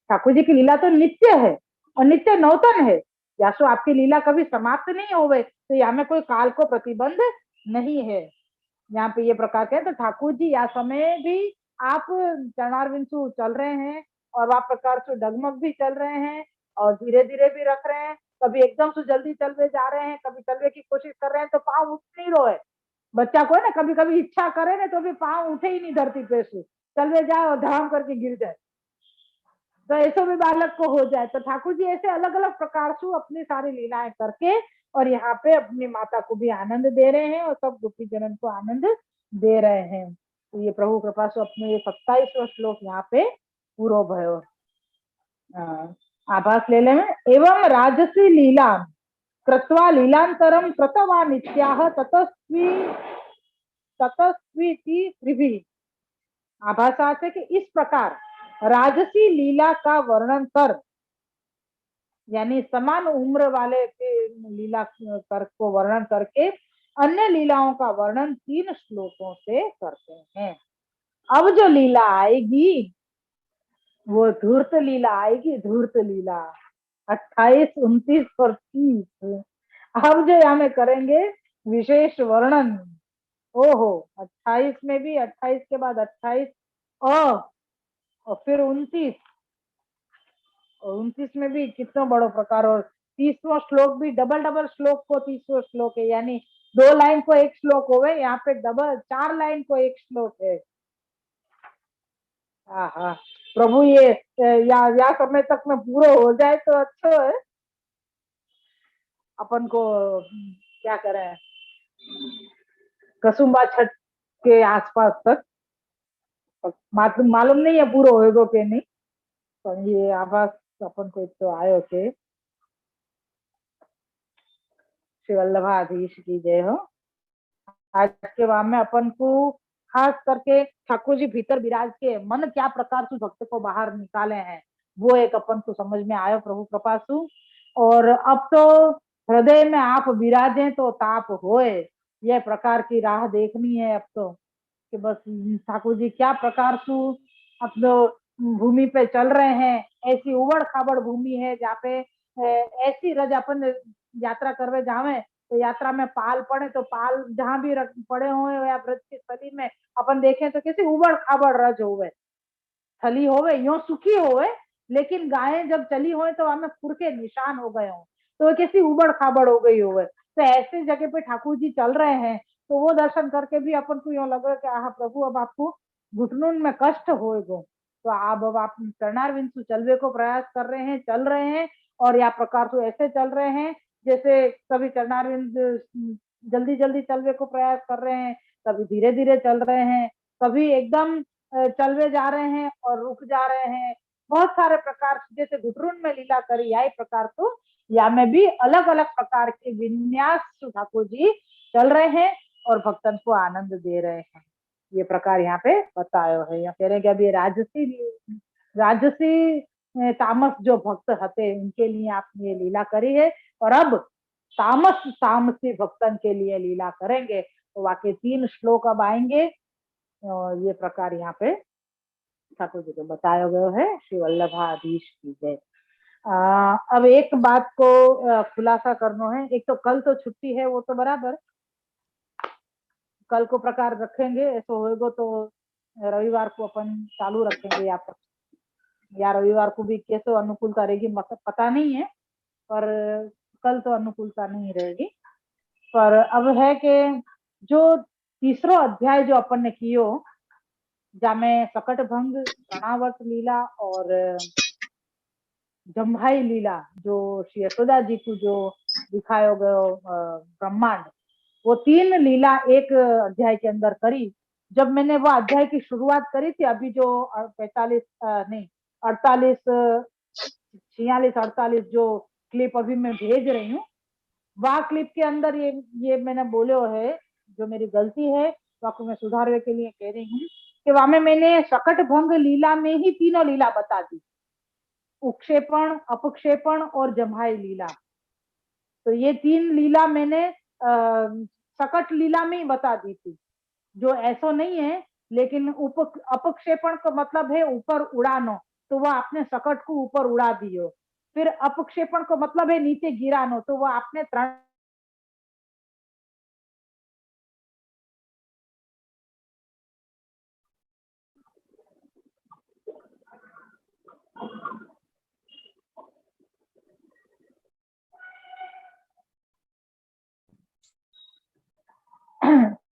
ठाकुर जी की लीला तो नित्य है और नित्य नौतन है। या सो आपकी लीला कभी समाप्त नहीं हो गई, तो यहाँ में कोई काल को प्रतिबंध नहीं है। यहाँ पे ये प्रकार के तो ठाकुर जी या समय भी आप चरणारविंदु चल रहे हैं, और वह प्रकार से डगमग भी चल रहे हैं, और धीरे धीरे भी रख रहे हैं। कभी एकदम से जल्दी चलवे जा रहे हैं, कभी चलवे की कोशिश कर रहे हैं तो पाँव उठ नहीं रहे। बच्चा को है ना, कभी कभी इच्छा करे ना तो भी पाँव उठे ही नहीं धरती पे से, चलवे जाए और धड़ाम करके गिर जाए, तो ऐसा भी बालक को हो जाए। तो ठाकुर जी ऐसे अलग अलग प्रकार से अपनी सारी लीलाएं करके और यहाँ पे अपनी माता को भी आनंद दे रहे हैं और सब गोपी जनन को आनंद दे रहे हैं। तो ये प्रभु कृपा से अपने ये 27वां श्लोक यहाँ पे पूरो भयो। आभास ले ले में एवं राजसी लीला कृत्वा लीलांतरम कृतवा नित्याह ततस्वी ततस्वी त्रिभी। आभास है कि इस प्रकार राजसी लीला का वर्णन कर, यानी समान उम्र वाले के लीला कर को वर्णन करके अन्य लीलाओं का वर्णन 3 श्लोकों से करते हैं। अब जो लीला आएगी वो धूर्त लीला आएगी, धूर्त लीला 28, 29 और 30। अब जो यहाँ में करेंगे विशेष वर्णन, ओहो 28 में भी 28 के बाद 28 और फिर 29, और 29 में भी कितना बड़ो प्रकार, और 30वां श्लोक भी डबल डबल श्लोक को 30वां श्लोक है, यानी 2 लाइन को 1 श्लोक हो गए, यहाँ पे डबल 4 लाइन को 1 श्लोक है। हाँ, प्रभु ये या समय तक में पूरा हो जाए तो अच्छा है। अपन को क्या करें, कसुम्बा छठ के आसपास तक मालूम नहीं है पूरा होएगा कि नहीं, पर ये आवाज अपन को तो आयो के श्री वल्लभाधीश की जय हो। आज के वाम में अपन को खास करके ठाकुर जी भीतर विराज के मन क्या प्रकार से भक्त को बाहर निकाले हैं, वो एक अपन को समझ में आयो प्रभु कृपा सु। और अब तो हृदय में आप विराजे तो ताप होए, यह प्रकार की राह देखनी है अब तो, कि बस ठाकुर जी क्या प्रकार सु अपने भूमि पे चल रहे हैं। ऐसी उबड़ खाबड़ भूमि है जहाँ पे ऐसी रज अपन यात्रा करवे जावे, तो यात्रा में पाल पड़े तो पाल जहां भी पड़े हुए या ब्रज की स्थली में अपन देखें तो कैसे उबड़ खाबड़ रज होवे, थली होवे यो सुखी होवे, लेकिन गायें जब चली हुए तो हमें खुर के निशान हो गए हो, तो कैसी उबड़ खाबड़ हो गई होवे। तो ऐसे जगह पे ठाकुर जी चल रहे हैं, तो वो दर्शन करके भी अपन को यूं लग रहा है कि आह प्रभु अब आपको घुटनों में कष्ट होएगो, तो आप चरणारविंद से चलवे को प्रयास कर रहे हैं, चल रहे हैं, और या प्रकार से ऐसे चल रहे हैं जैसे कभी चरणारविंद जल्दी जल्दी चलवे को प्रयास कर रहे हैं, कभी धीरे धीरे चल रहे हैं, कभी एकदम चलवे जा रहे हैं और रुक जा रहे हैं। बहुत सारे प्रकार जैसे घुटरुन में लीला करी आई प्रकार तो या में भी अलग अलग प्रकार के विन्यास ठाकुर जी चल रहे हैं और भक्तन को आनंद दे रहे हैं। ये प्रकार यहाँ पे बतायो है। या कह रहे कि अभी राजसी राजसी तामस जो भक्त हते उनके लिए आपने ये लीला करी है, और अब तामस तामसी भक्तन के लिए लीला करेंगे। तो वाकई 3 श्लोक अब आएंगे, और ये प्रकार यहाँ पे ठाकुर जी को बताया गया है। श्री वल्लभाधीश की जय। अब एक बात को खुलासा करना है, एक तो कल तो छुट्टी है वो तो बराबर, कल को प्रकार रखेंगे, ऐसा होएगा तो रविवार को अपन चालू रखेंगे या रविवार को भी कैसे अनुकूलता रहेगी मतलब पता नहीं है, पर कल तो अनुकूलता नहीं रहेगी। पर अब है कि जो तीसरा अध्याय जो अपन ने कियो, जामे सकट भंग प्रणावर्त लीला और जम्भाई लीला, जो श्री यशोदा जी को जो दिखायो गयो ब्रह्मांड, वो 3 लीला एक अध्याय के अंदर करी। जब मैंने वो अध्याय की शुरुआत करी थी, अभी जो 45 नहीं 48 46 48 जो क्लिप अभी मैं भेज रही हूँ, वह क्लिप के अंदर ये मैंने बोलो है, जो मेरी गलती है वाको मैं सुधारने के लिए कह रही हूँ कि वहां में मैंने सकट भंग लीला में ही 3 लीला बता दी, उक्षेपण अपक्षेपण और जम्हाई लीला। तो ये 3 लीला मैंने सकट लीला में ही बता दी थी, जो ऐसा नहीं है, लेकिन अपक्षेपण का मतलब है ऊपर उड़ानो, तो वह आपने सकट को ऊपर उड़ा दियो। फिर अपक्षेपण का मतलब है नीचे गिरानो, तो वह आपने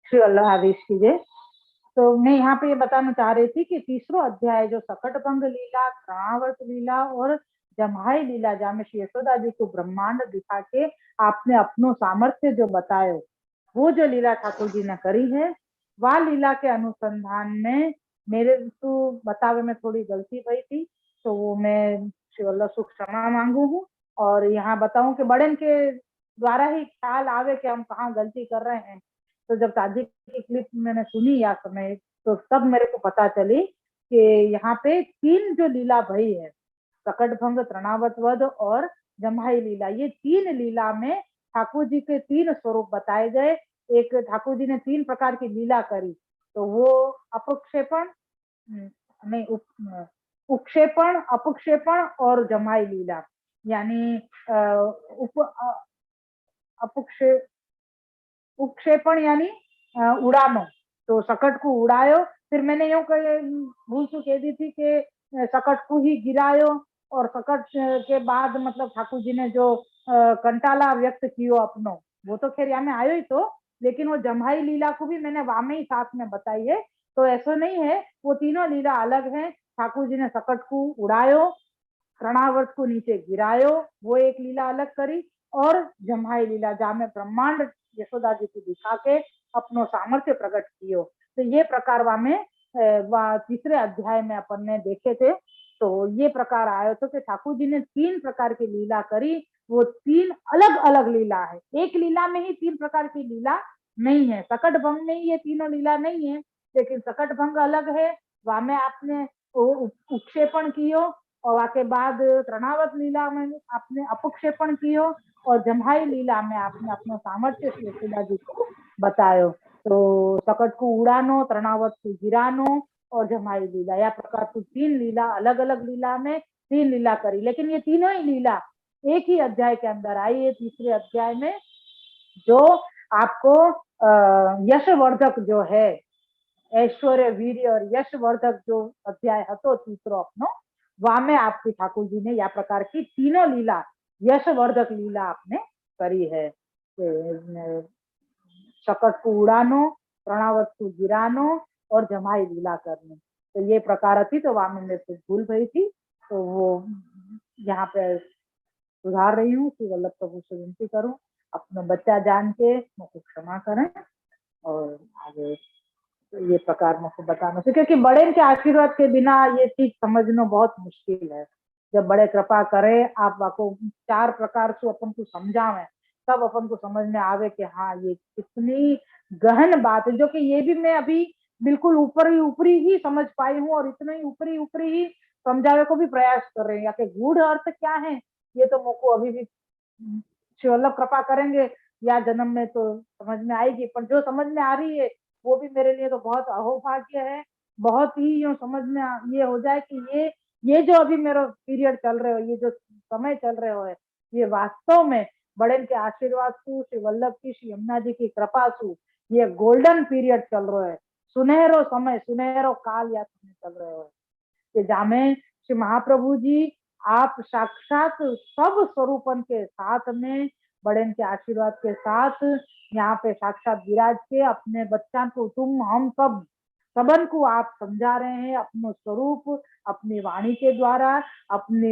श्री अल्लाह कीजिए। तो मैं यहाँ पे ये बताना चाह रही थी कि तीसरा अध्याय जो सकटभंग लीला, तृणावर्त लीला और जम्हाई लीला, जहाँ में श्री यशोदा जी को ब्रह्मांड दिखा के आपने अपनो सामर्थ्य जो बतायो, वो जो लीला ठाकुर जी ने करी है, वह लीला के अनुसंधान में मेरे तो बतावे में थोड़ी गलती हुई थी, तो वो मैं श्री वल्लभ सुख क्षमा मांगू हूँ। और यहाँ बताऊं कि बड़न के द्वारा ही ख्याल आवे कि हम कहाँ गलती कर रहे हैं। तो जब ताजी की क्लिप मैंने सुनी या समय, तो तब मेरे को पता चली कि यहाँ पे 3 जो लीला भई है, सकटभंग, तृणावत वध और जम्हाई लीला, ये 3 लीला में ठाकुर जी के 3 स्वरूप बताए गए। एक ठाकुर जी ने 3 प्रकार की लीला करी, तो वो अपक्षेपण, नहीं उपक्षेपण, अपक्षेपण और जम्हाई लीला, यानी अपक्षे उपक्षेपण यानी उड़ानो, तो सकट को उड़ायो। फिर मैंने यूं भूल से कह दी थी कि सकट को ही गिरायो, और सकट के बाद मतलब ठाकुर जी ने जो कंटाला व्यक्त कियो अपनो, वो तो खैर यहाँ में आयो ही तो, लेकिन वो जम्हाई लीला को भी मैंने वामे ही साथ में बताई है। तो ऐसा नहीं है, वो तीनों लीला अलग है। ठाकुर जी ने सकट को उड़ायो, कर्णावर्त को नीचे गिरायो, वो एक लीला अलग करी, और जम्हाई लीला जहाँ में ब्रह्मांड यशोदा जी को दिखा के अपनो सामर्थ्य प्रकट कियो। तो ये प्रकार में तीसरे अध्याय में अपन ने देखे थे। तो ये प्रकार आयो तो कि ठाकुर जी ने 3 प्रकार की लीला करी, वो 3 अलग अलग लीला है, एक लीला में ही 3 प्रकार की लीला नहीं है। सकट भंग में ही ये तीनों लीला नहीं है, लेकिन सकट भंग अलग है, वहां में आपने उपक्षेपण कियो, और आके बाद तृणावत लीला में आपने अपक्षेपण कियो, और जम्हाई लीला में आपने अपना सामर्थ्य यशोदा जी को बतायो। तो सकट को उड़ानो, तृणावत को गिरानो और जम्हाई लीला, या प्रकार की 3 लीला, अलग अलग लीला में 3 लीला करी, लेकिन ये तीनों ही लीला एक ही अध्याय के अंदर आई है, तीसरे अध्याय में, जो आपको यशवर्धक जो है, ऐश्वर्य, वीर्य और यशवर्धक जो अध्याय हतो तीसरो अपनो, वहां में आपकी ठाकुर जी ने या प्रकार की तीनों लीला, यशवर्धक लीला आपने करी है। शकट को उड़ानो, प्रणावत को गिरानो और जमाई लीला करनी, तो ये प्रकार थी। तो वहां में मेरे से भूल भई थी, तो वो यहाँ पे सुधार रही हूँ कि वल्लभ प्रभु से विनती करूं अपना बच्चा जान के मुझको क्षमा करें, और आगे तो ये प्रकार मुझको बताना चाहिए, क्योंकि बड़े के आशीर्वाद के बिना ये चीज समझना बहुत मुश्किल है। जब बड़े कृपा करे, आप वाको 4 प्रकार से अपन को समझावे, तब अपन को समझ में आवे कि हाँ ये कितनी गहन बात है, जो कि ये भी मैं अभी बिल्कुल ऊपरी ही समझ पाई हूँ, और इतना ही ऊपरी ही समझावे को भी प्रयास कर रहे हैं। या कि गूढ़ अर्थ क्या है, ये तो मुझको अभी भी शिवल्लभ कृपा करेंगे या जन्म में तो समझ में आएगी, पर जो समझ में आ रही है वो भी मेरे लिए तो बहुत अहोभाग्य है। बहुत ही यूं समझ में ये हो जाए कि ये जो अभी मेरा पीरियड चल रहे हो, ये जो समय चल रहे हो है, ये वास्तव में बड़े के आशीर्वाद सु, श्री वल्लभ की, श्री यमुना जी की कृपा सु ये गोल्डन पीरियड चल रहा है, सुनहरो समय, सुनहरो काल या समय चल रहे हो, कि जामे श्री महाप्रभु जी आप साक्षात सब स्वरूपन के साथ में, बड़े के आशीर्वाद के साथ यहाँ पे साक्षात विराज के अपने बच्चा को, तुम हम सब सबन को आप समझा रहे हैं अपने स्वरूप, अपनी वाणी के द्वारा, अपने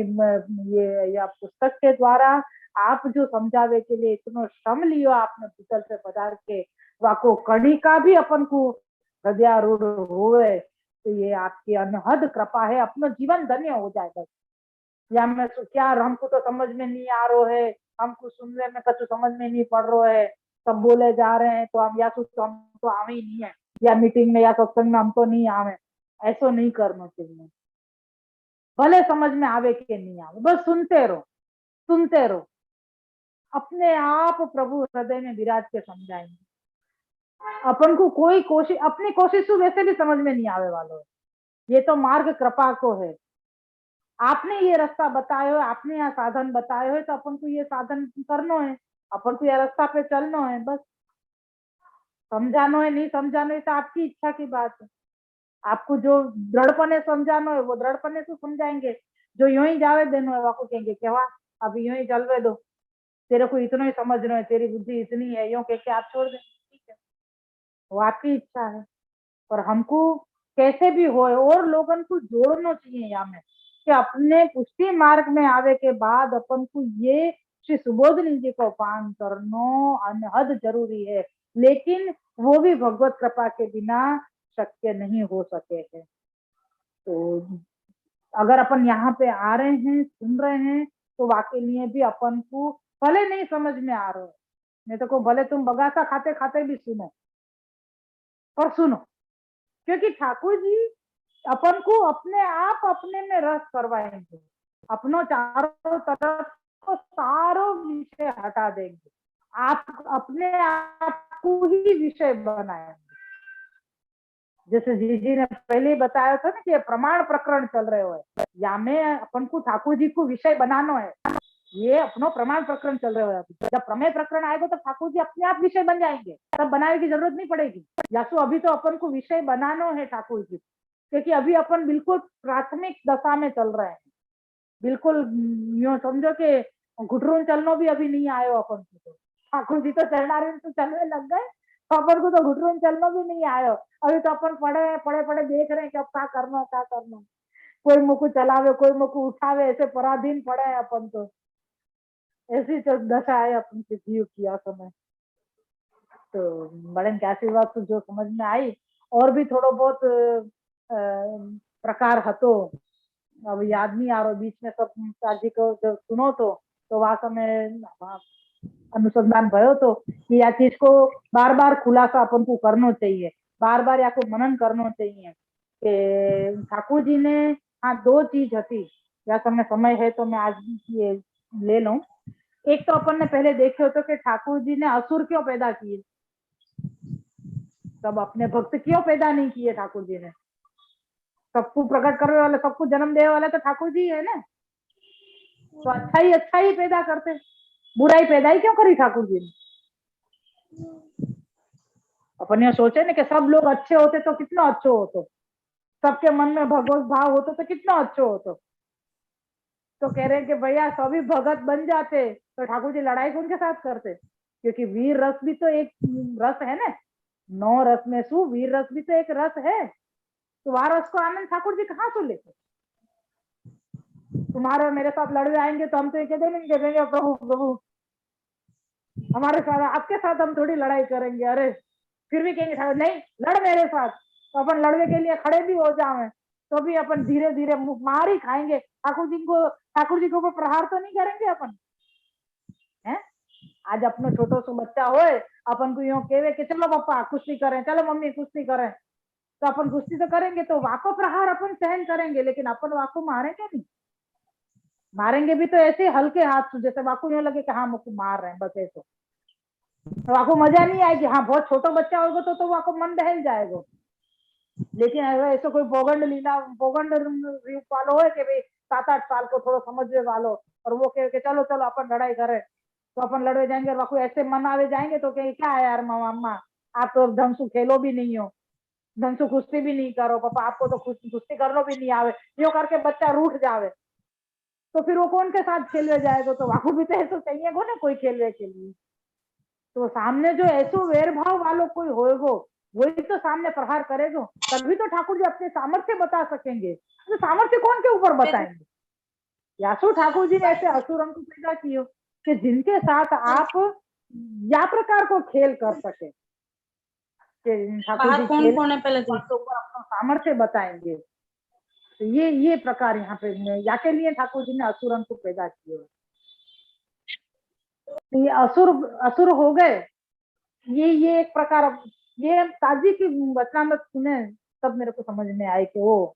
ये या पुस्तक के द्वारा। आप जो समझावे के लिए इतना श्रम लियो आपने भीतर से पदार्थ के, वाको कड़ी का भी अपन को हृदयारूढ़ हुए, तो ये आपकी अनहद कृपा है, अपना जीवन धन्य हो जाए बस। या मैं क्या, हमको तो समझ में नहीं आ रहा है, हमको सुनने में कछु समझ में नहीं पड़ रहा है, सब बोले जा रहे हैं तो हम या तो हम तो आवे ही नहीं है, या मीटिंग में या सत्संग में हम तो नहीं आवे, ऐसा नहीं करना चाहिए। भले समझ में आवे कि नहीं आवे, बस सुनते रहो, सुनते रहो। अपने आप प्रभु हृदय में विराज के समझाएंगे। अपन को कोई कोशिश, अपनी कोशिश तो वैसे भी समझ में नहीं आवे वालों है, ये तो मार्ग कृपा को है। आपने ये रास्ता बतायो है, आपने यहाँ साधन बतायो है, तो अपन को ये साधन करना है, अपन को यह रास्ता पे चलना है बस। समझाना है नहीं समझाना है तो आपकी इच्छा की बात है। आपको जो दृढ़पने समझाना है वो दृढ़पने से समझाएंगे, जो यूं ही जावे देनो है वाको कहेंगे कि वाह अभी यूं ही चलवे दो, तेरे को इतना ही समझना है, तेरी बुद्धि इतनी है, यूं कह के आप छोड़ देंगे, ठीक है, वो आपकी इच्छा है। पर हमको कैसे भी हो और लोगन को जोड़ना चाहिए यहाँ में, कि अपने पुष्टि मार्ग में आवे के बाद अपन को ये श्री सुबोधनी जी को पान करनो अनहद जरूरी है, लेकिन वो भी भगवत कृपा के बिना शक्य नहीं हो सके है। तो अगर अपन यहाँ पे आ रहे हैं सुन रहे हैं तो वाकई लिए भी अपन को भले नहीं समझ में आ रहा है, नहीं तो को भले तुम बगासा खाते खाते भी सुनो, पर सुनो, क्योंकि ठाकुर जी अपन को अपने आप अपने में रस करवाएंगे, अपनों चारों तरफ को सारों विषय हटा देंगे, आप अपने आप को ही विषय बनाएंगे। जैसे जी ने पहले ही बताया था ना कि प्रमाण प्रकरण चल रहे हो, या में अपन को ठाकुर जी को विषय बनाना है, ये अपनो प्रमाण प्रकरण चल रहे हो। जब प्रमेय प्रकरण आएगा तो ठाकुर जी अपने आप विषय बन जाएंगे, तब बनाने की जरूरत नहीं पड़ेगी। यासु अभी तो अपन को विषय बनाना है ठाकुर जी, क्योंकि अभी अपन बिल्कुल प्राथमिक दशा में चल रहे हैं, बिल्कुल यूं समझो कि घुटरून चलना भी अभी नहीं आयो अपन को, तो ठाकुर जी तो चरणारिंद तो चलने लग गए, तो अपन को तो घुटरून चलना भी नहीं आयो। अभी तो अपन पढ़े पढ़े पढ़े देख रहे हैं कि अब क्या करना क्या करना, कोई मुख चलावे कोई मुख उठावे, ऐसे पराधीन पड़े हैं अपन तो, ऐसी तो दशा है अपन की जीव किया समय। तो बड़े के आशीर्वाद तो जो समझ में आई, और भी थोड़ा बहुत प्रकार हतो, अब याद नहीं आ रहा बीच में सब जी को जब सुनो तो वहां समय अनुसंधान भयो तो कि या चीज को बार बार खुलासा अपन को करना चाहिए, बार बार या को मनन करना चाहिए कि ठाकुर जी ने, हाँ दो चीज हती, या समय है तो मैं आज ये ले लूं। एक तो अपन ने पहले देखे हो तो कि ठाकुर जी ने असुर क्यों पैदा किए, सब अपने भक्त क्यों पैदा नहीं किए ठाकुर जी ने, सबको प्रकट करने वाला सबको जन्म देने वाला तो ठाकुर जी है ना, तो अच्छा ही पैदा करते, बुराई पैदा ही क्यों करी ठाकुर जी ने। अपन ये सोचे ना कि सब लोग अच्छे होते तो कितना अच्छे होते, सबके मन में भगवत भाव होते तो कितना अच्छे होते, तो कह रहे हैं कि भैया सभी भगत बन जाते तो ठाकुर जी लड़ाई कौन के साथ करते, क्योंकि वीर रस भी तो एक रस है ना, 9 रस में सु वीर रस भी तो एक रस है, तो वह रस को आनंद ठाकुर जी कहाँ से लेते। तुम्हारे मेरे साथ लड़वे आएंगे तो हम तो ये देंगे प्रभु प्रभु हमारे साथ, आपके साथ हम थोड़ी लड़ाई करेंगे, अरे फिर भी कहेंगे नहीं लड़ मेरे साथ, तो अपन लड़ने के लिए खड़े भी हो जाए तो भी अपन धीरे धीरे मार ही खाएंगे, ठाकुर जी को प्रहार तो नहीं करेंगे अपन है। आज अपनो छोटो सो बच्चा हो अपन को यूं कहे कि चलो पापा कुश्ती करें, चलो मम्मी कुश्ती करें, तो अपन कुश्ती तो करेंगे, तो वाको प्रहार अपन सहन करेंगे, लेकिन अपन वाको मारेंगे नहीं, मारेंगे भी तो ऐसे हल्के हाथ से, जैसे वाको यूं लगे कि हाँ मुझको मार रहे हैं बस ऐसे, तो आपको मजा नहीं आएगी। हाँ बहुत छोटा बच्चा होगा तो आपको मन बहल जाएगा, लेकिन ऐसे कोई पोगंड लीला पोगंड रूप वालो है कि भाई 7-8 साल को थोड़ा समझने वालो, और वो कहे कि चलो चलो अपन लड़ाई करें, तो अपन लड़े जाएंगे, और कोई ऐसे मन आवे जाएंगे तो कहे क्या है यार मामा आप तो ढंग से खेलो भी नहीं हो, ढंग से कुश्ती भी नहीं करो पापा, आपको तो कुश्ती करना भी नहीं आवे, यो करके बच्चा रूठ जावे, तो फिर वो कौन के साथ खेलने जाएगा, तो आपको भी तो ऐसा चाहिए ना कोई खेलने के लिए, तो सामने जो ऐसो वैर भाव वालों कोई होएगो वही तो सामने प्रहार करेगो, तभी तो ठाकुर जी अपने सामर्थ्य बता सकेंगे, तो सामर्थ्य कौन के ऊपर बताएंगे। यासु ठाकुर जी ने ऐसे असुरंग को पैदा किए कि जिनके साथ आप या प्रकार को खेल कर सके, कि ठाकुर जी कौन खेल कौन है पहले के ऊपर अपना सामर्थ्य बताएंगे, तो ये प्रकार यहाँ पे या के लिए ठाकुर जी ने असुरंग को पैदा किए, तो ये असुर असुर हो गए, ये एक प्रकार, ये ताजी की वचनामृत सुने तब मेरे को समझ में आए कि वो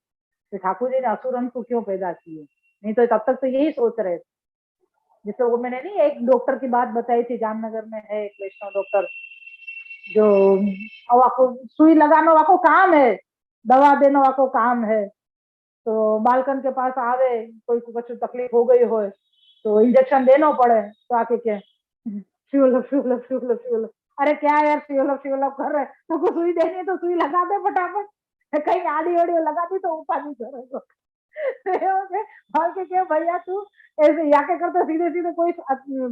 ठाकुर जी ने असुरन को क्यों पैदा किए, नहीं तो तब तक तो यही सोच रहे थे जैसे वो मैंने नहीं एक डॉक्टर की बात बताई थी, जामनगर में है एक वैष्णव डॉक्टर, जो वाको सुई लगाना वाको काम है, दवा देना वाको काम है। तो बालकन के पास आवे, कोई को कुछ तकलीफ हो गई हो तो इंजेक्शन देना पड़े, तो आके क्या फ्यूल फ्यूल फ्यूल फ्यूल, अरे क्या यार फ्यूल फ्यूल कर रहे, तुमको सुई देनी है तो सुई लगा दे फटाफट, कहीं आड़ी ओड़ी लगा दी तो उपाधि करेगा। भाग के क्या भैया तू ऐसे या के करते सीधे सीधे कोई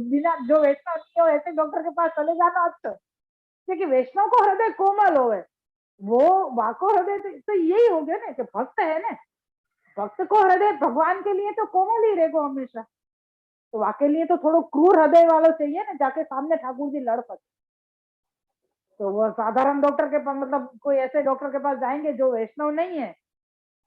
बिना जो वैष्णव नहीं हो ऐसे डॉक्टर के पास चले जाना अच्छा, क्योंकि वैष्णव को हृदय कोमल हो, वो वाको हृदय तो यही हो गया ना कि भक्त है ना, भक्त को हृदय भगवान के लिए तो कोमल ही रहेगा हमेशा, तो वाके लिए तो थोड़ा क्रूर हृदय वाला चाहिए ना, जाके सामने ठाकुर जी लड़ सके। तो वो साधारण डॉक्टर के पास मतलब कोई ऐसे डॉक्टर के पास जाएंगे जो वैष्णव नहीं है,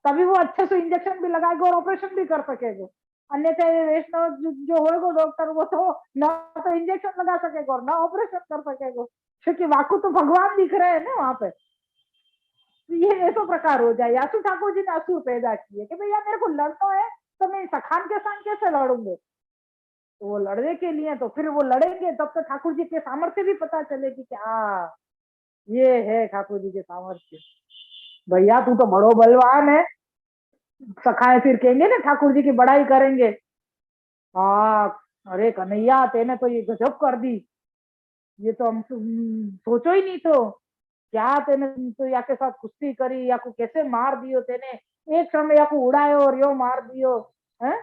तभी वो अच्छे से इंजेक्शन भी लगाएगा और ऑपरेशन भी कर सकेगा। अन्यथा वैष्णव जो होगा डॉक्टर वो तो ना तो इंजेक्शन लगा सकेगा और ना ऑपरेशन कर सकेगा, क्योंकि वाकू तो भगवान दिख रहे हैं ना वहां पे। ये ऐसा प्रकार हो जाए, यासु ठाकुर जी ने असुर पैदा किए कि भैया मेरे को लड़ना है तो मैं सखान के संग कैसे लड़ूंगे, तो वो लड़ने के लिए तो फिर वो लड़ेंगे, तब तक ठाकुर जी के सामर्थ्य भी पता चले कि क्या ये है ठाकुर जी के सामर्थ्य, भैया तू तो बड़ो बलवान है। सखाए फिर कहेंगे ना ठाकुर जी की बड़ाई करेंगे, हाँ अरे कन्हैया तेने तो ये गजब कर दी, ये तो हम सोचो ही नहीं तो, क्या तेने तो या के साथ कुश्ती करी, या को कैसे मार दियो तेने, एक समय या को उड़ायो और यो मार दियो है,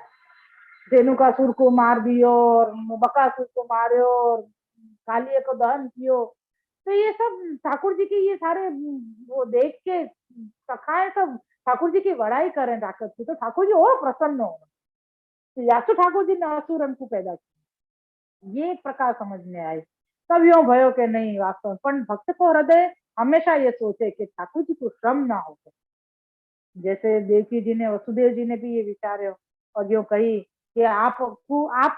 धेनुकासुर को मार दियो और बकासुर को मारो और कालिए को दहन कियो। तो ये सब ठाकुर जी की ये सारे वो देख के सखाए सब ठाकुर जी की बड़ाई करें ताकत की, तो ठाकुर जी और प्रसन्न हो, तो यासु ठाकुर जी ने असुरन को पैदा किया, ये एक प्रकार समझ में आए। तब यो भयो के नहीं वास्तव पण भक्त को हृदय हमेशा ये सोचे कि ठाकुर जी को श्रम ना हो, जैसे देवकी जी ने वसुदेव जी ने भी ये विचार और जो कही कि आप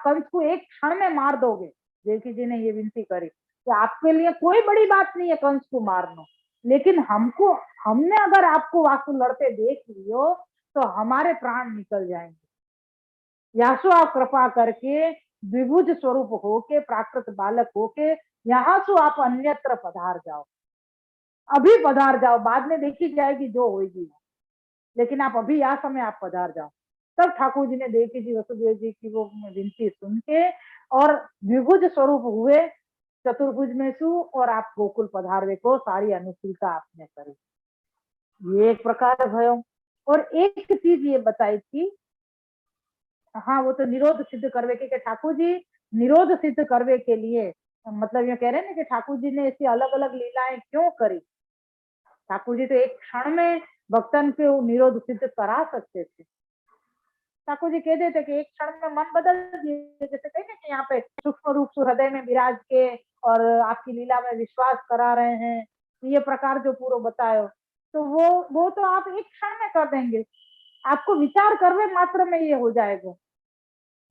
कंस को एक क्षण में मार दोगे, देवकी जी ने ये विनती करी कि आपके लिए कोई बड़ी बात नहीं है कंस को मारना, लेकिन हमने अगर आपको वास्तु लड़ते देख लियो तो हमारे प्राण निकल जाएंगे, यासु आप कृपा करके द्विभुज स्वरूप होके प्राकृत बालक होके यहाँ से आप अन्यत्र पधार जाओ, अभी पधार जाओ, बाद में देखी जाएगी जो होगी, लेकिन आप अभी यहाँ समय आप पधार जाओ। तब ठाकुर जी ने देवकी जी वसुदेव जी की वो विनती सुन के और द्विभुज स्वरूप हुए चतुर्भुज में सु, और आप गोकुल पधारवे को सारी अनुकूलता आपने करी, ये एक प्रकार भयो। और एक चीज ये बताई थी, हाँ वो तो निरोध सिद्ध करवे के ठाकुर जी निरोध सिद्ध करवे के लिए, मतलब ये कह रहे हैं ना कि ठाकुर जी ने ऐसी अलग अलग लीलाएं क्यों करी, ठाकुर जी तो एक क्षण में भक्तन के निरोध सिद्ध करा सकते थे, ठाकुर जी कह देते कि एक क्षण में मन बदल दिए, जैसे कहते हैं कि यहाँ पे सूक्ष्म रूप से हृदय में विराज के और आपकी लीला में विश्वास करा रहे हैं, ये प्रकार जो पूरा बतायो, तो वो तो आप एक क्षण में कर देंगे, आपको विचार करने मात्र में ये हो जाएगा,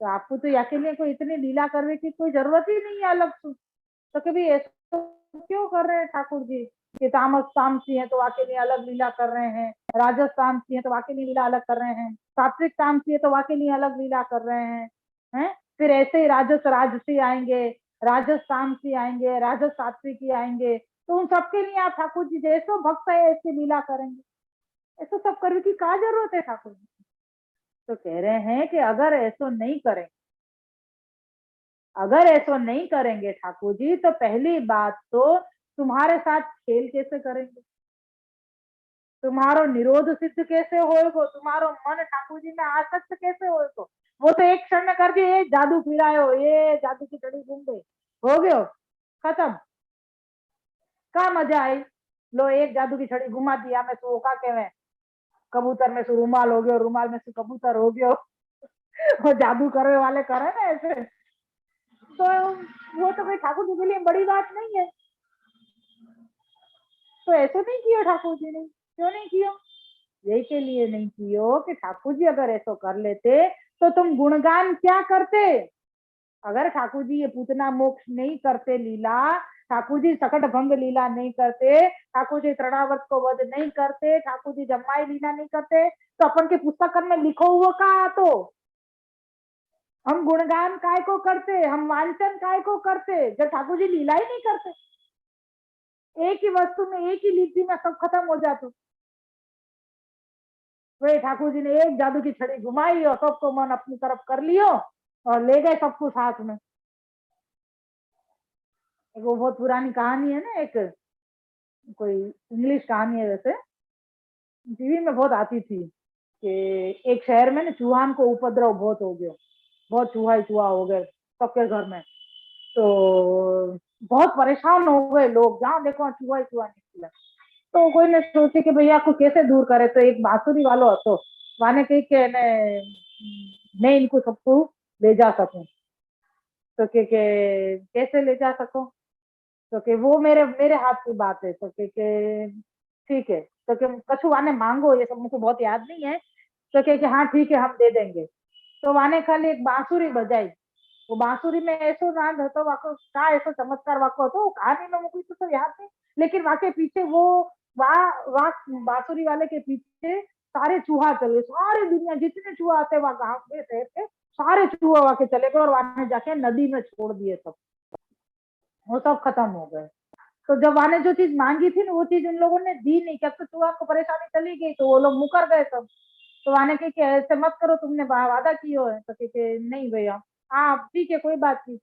तो आपको तो याके लिए कोई इतनी लीला करने की कोई जरूरत ही नहीं है अलग से, तो कभी ऐसा क्यों कर रहे हैं ठाकुर जी कि तामस तामसी है तो वाके लिए अलग लीला कर रहे हैं, राजस तामसी है तो वाके लिए लीला अलग कर रहे हैं, सात्विक तामसी है तो वाके लिए अलग लीला कर रहे हैं, फिर ऐसे ही राजस राजसी आएंगे, राजस तामसी आएंगे, राजस सात्विकी आएंगे, तो उन सबके लिए आप ठाकुर जी जैसो भक्त है ऐसी लीला करेंगे, ऐसा सब करने की क्या जरूरत है ठाकुर जी, तो कह रहे हैं कि अगर ऐसा नहीं करें, अगर ऐसा नहीं करेंगे ठाकुर जी तो पहली बात तो तुम्हारे साथ खेल कैसे करेंगे, तुम्हारो निरोध सिद्ध कैसे होएगो, तुम्हारो मन ठाकुर जी में आसक्त कैसे होएगो, वो तो एक क्षण में कर दिए, ये जादू फिरायो, ये जादू की छड़ी घूम गई, हो गयो खत्म, का मजा आई, लो एक जादू की छड़ी घुमा दिया मैं तो का कहवे, कबूतर में से रुमाल हो गयो, रुमाल में से कबूतर हो गयो, वो जादू करने वाले करे ना ऐसे, तो वो तो भाई ठाकुर जी के लिए बड़ी बात नहीं है, तो ऐसे नहीं किया ठाकुर जी ने, क्यों नहीं किया, यही के लिए नहीं कियो कि ठाकुर जी अगर ऐसा कर लेते तो तुम गुणगान क्या करते, अगर ठाकुर जी ये पूतना मोक्ष नहीं करते लीला, ठाकुर जी सकट भंग लीला नहीं करते, ठाकुर जी तृणावर्त को वध नहीं करते, ठाकुर जी जम्माई लीला नहीं करते, तो अपन के पुस्तक में लिखो हुआ का तो हम गुणगान काय को करते, हम वांचन काय को करते, जब ठाकुर जी लीला ही नहीं करते। एक ही वस्तु में, एक ही लीटी में सब खत्म हो जाते। वे ठाकुर जी ने एक जादू की छड़ी घुमाई और सबको मन अपनी तरफ कर लियो और ले गए सबको साथ में। एक वो बहुत पुरानी कहानी है ना, एक कोई इंग्लिश कहानी है, वैसे टीवी में बहुत आती थी कि एक शहर में ना चूहान को उपद्रव बहुत हो गया, बहुत चूहा ही चूहा हो गए सबके घर में। तो बहुत परेशान हो गए लोग, जहाँ देखो चूहा ही चूहा निकला। तो कोई ने सोचे कि भैया को कैसे दूर करे, तो एक बांसुरी वालो હતો वाने कही कि मैं इनको सबको ले जा सकूं। तो के कैसे ले जा सको, तो कि वो मेरे मेरे हाथ की बात है। तो के ठीक है, तो कि कछु वाने मांगो, ये सब मुझको बहुत याद नहीं है। तो के हाँ ठीक है, हम दे देंगे। तो वाने खाली एक बांसुरी बजाई, वो बांसुरी में ऐसो नाद હતો, वाको का ऐसो चमत्कार वाको હતો, कहानी में मुझको तो याद नहीं, लेकिन वाके पीछे वो वा बांसुरी वाले के पीछे सारे चूहा चले, सारी दुनिया जितने चूहा आते वहां गांव में शहर के सारे चूहा वाके चले गए और वहां जाके नदी में छोड़ दिए सब, वो सब खत्म हो गए। तो जब वाने जो चीज मांगी थी ना, वो चीज उन लोगों ने दी नहीं, क्या तो चूहा को परेशानी चली गई, तो वो लोग मुकर गए सब। तो वाने कही कि ऐसे मत करो, तुमने वादा कियो है। तो कही नहीं भैया, हाँ ठीक है कोई बात नहीं।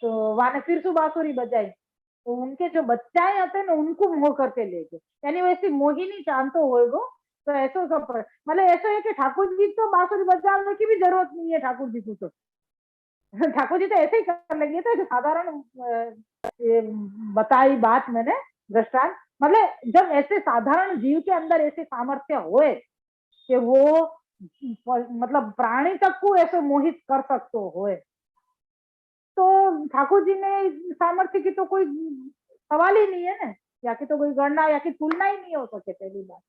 तो वाने फिर से बांसुरी बजाई, तो उनके जो बच्चाएं होते ना उनको मोह करके ले गए, यानी वैसे मोहिनी चांतो होएगो। तो ऐसा सब मतलब ऐसा है कि ठाकुर जी तो बांसुरी बजाने की भी जरूरत नहीं है ठाकुर जी को। तो ठाकुर जी तो ऐसे ही कर लेंगे, तो साधारण बताई बात मैंने दृष्टांत, मतलब जब ऐसे साधारण जीव के अंदर ऐसे सामर्थ्य होए कि वो मतलब प्राणी तक को ऐसे मोहित कर सकते होए, तो ठाकुर जी ने सामर्थ्य की तो कोई सवाल ही नहीं है ना, या की तो कोई गणना या की तुलना ही नहीं हो सके पहली बात।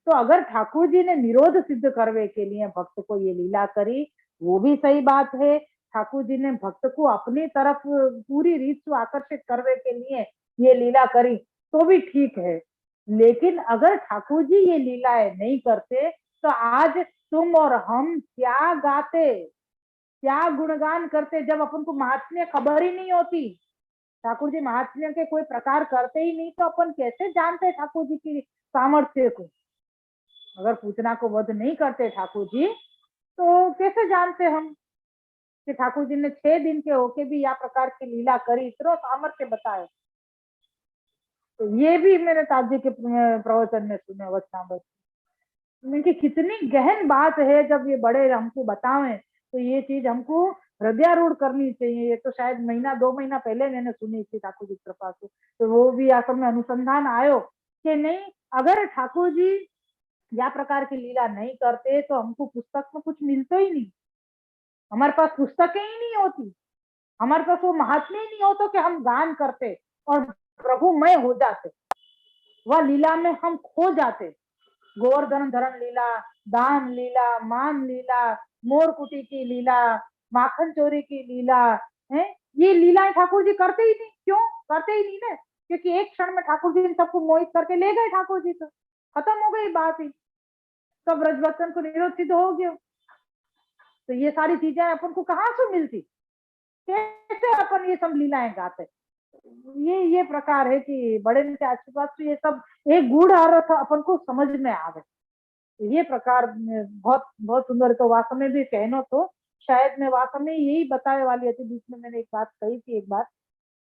तो अगर ठाकुर जी ने निरोध सिद्ध करने के लिए भक्त को ये लीला करी, वो भी सही बात है। ठाकुर जी ने भक्त को अपनी तरफ पूरी रीत से आकर्षित करने के लिए ये लीला करी, तो भी ठीक है। लेकिन अगर ठाकुर जी ये लीलाएं नहीं करते, तो आज तुम और हम क्या गाते, क्या गुणगान करते, जब अपन को महात्म्य खबर ही नहीं होती। ठाकुर जी महात्म्य के कोई प्रकार करते ही नहीं, तो अपन कैसे जानते ठाकुर जी की सामर्थ्य को। अगर पूतना को वध नहीं करते ठाकुर जी, तो कैसे जानते हम कि ठाकुर जी ने 6 दिन के होके भी या प्रकार की लीला करी, इतना सामर्थ्य बताए। तो ये भी मैंने ताज जी के प्रवचन में सुने वचनामृत, इनकी कितनी गहन बात है। जब ये बड़े हमको बतावें, तो ये चीज हमको हृदयारूढ़ करनी चाहिए। ये तो शायद महीना 2 महीना पहले मैंने सुनी थी ठाकुर जी की कृपा से, तो वो भी आसम में अनुसंधान आयो कि नहीं, अगर ठाकुर जी या प्रकार की लीला नहीं करते, तो हमको पुस्तक में कुछ मिलता ही नहीं। हमारे पास पुस्तकें ही नहीं होती, हमारे पास वो महात्म्य ही नहीं होता कि हम गान करते और प्रभुमय हो जाते, वह लीला में हम खो जाते। गोवर्धन धरण लीला, दान लीला, मान लीला, मोरकुटी की लीला, माखन चोरी की लीला है, ये लीलाएं ठाकुर जी करते ही नहीं। क्यों करते ही नहीं ना, क्योंकि एक क्षण में ठाकुर जी सबको मोहित करके ले गए ठाकुर जी, तो खत्म हो गई बात ही, सब ब्रजवचन को निरोध सिद्ध हो गया। तो ये सारी चीजें अपन को कहाँ से मिलती, कैसे अपन ये सब लीलाएं गाते। ये प्रकार है कि बड़े के आशीर्वाद से ये सब एक गूढ़ अर्थ अपन को समझ में आवे। ये प्रकार बहुत बहुत सुंदर। तो वास्तव में भी कहनो तो शायद मैं वास्तव में यही बताने वाली थी, बीच में मैंने एक बात कही थी एक बार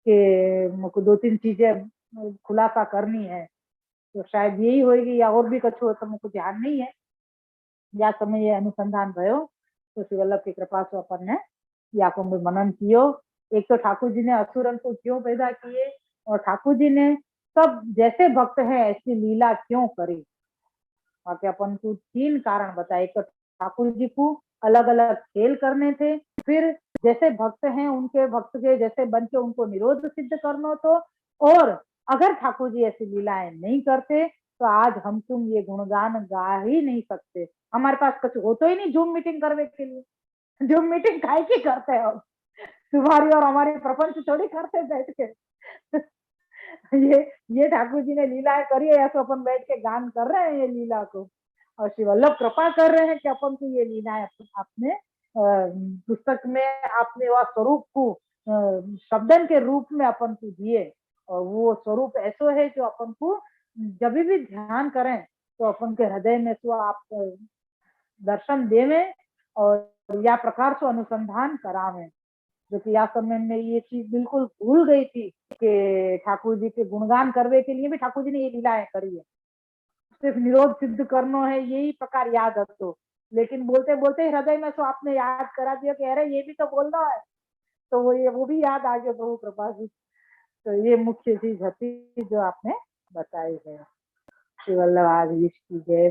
कि मुझको 2-3 चीजें खुलासा करनी है, तो शायद यही होगी या और भी कुछ हो, तो मुझको ध्यान नहीं है। या समय ये अनुसंधान भयो, तो श्री वल्लभ की कृपा से अपन ने या को मनन कियो। एक तो ठाकुर जी ने असुरन को क्यों पैदा किए, और ठाकुर जी ने सब जैसे भक्त है ऐसी लीला क्यों करी। बाकी अपन को 3 कारण बताए। एक तो ठाकुर जी को अलग अलग खेल करने थे, फिर जैसे भक्त हैं उनके भक्त के जैसे बन के उनको निरोध सिद्ध करना तो, और अगर ठाकुर जी ऐसी लीलाएं नहीं करते, तो आज हम तुम ये गुणगान गा ही नहीं सकते। हमारे पास कुछ हो तो ही नहीं जूम मीटिंग करने के लिए। जूम मीटिंग काय की करते हैं हम, तुम्हारी और हमारी प्रपंच थोड़ी करते बैठ के। ये ठाकुर जी ने लीलाएं करी है, ऐसा अपन बैठ के गान कर रहे हैं ये लीला को, और श्री वल्लभ कृपा कर रहे हैं कि अपन को ये लीलाएं आपने पुस्तक में आपने वह स्वरूप को शब्दन के रूप में अपन को दिए, और वो स्वरूप ऐसो है जो अपन को जब भी ध्यान करें तो अपन के हृदय में तो आप दर्शन देवे और या प्रकार से अनुसंधान करावे। जो कि या समय में ये चीज बिल्कुल भूल गई थी कि ठाकुर जी के गुणगान करने के लिए भी ठाकुर जी ने ये लीलाएं करी है, सिर्फ निरोध सिद्ध करना है यही प्रकार याद रखो। लेकिन बोलते बोलते हृदय में तो आपने याद करा दिया कि अरे ये भी तो बोलना है, तो वो भी याद आ गया प्रभु कृपा से। तो ये मुख्य चीज थी जो आपने बताई है। श्री वल्लभ की जय।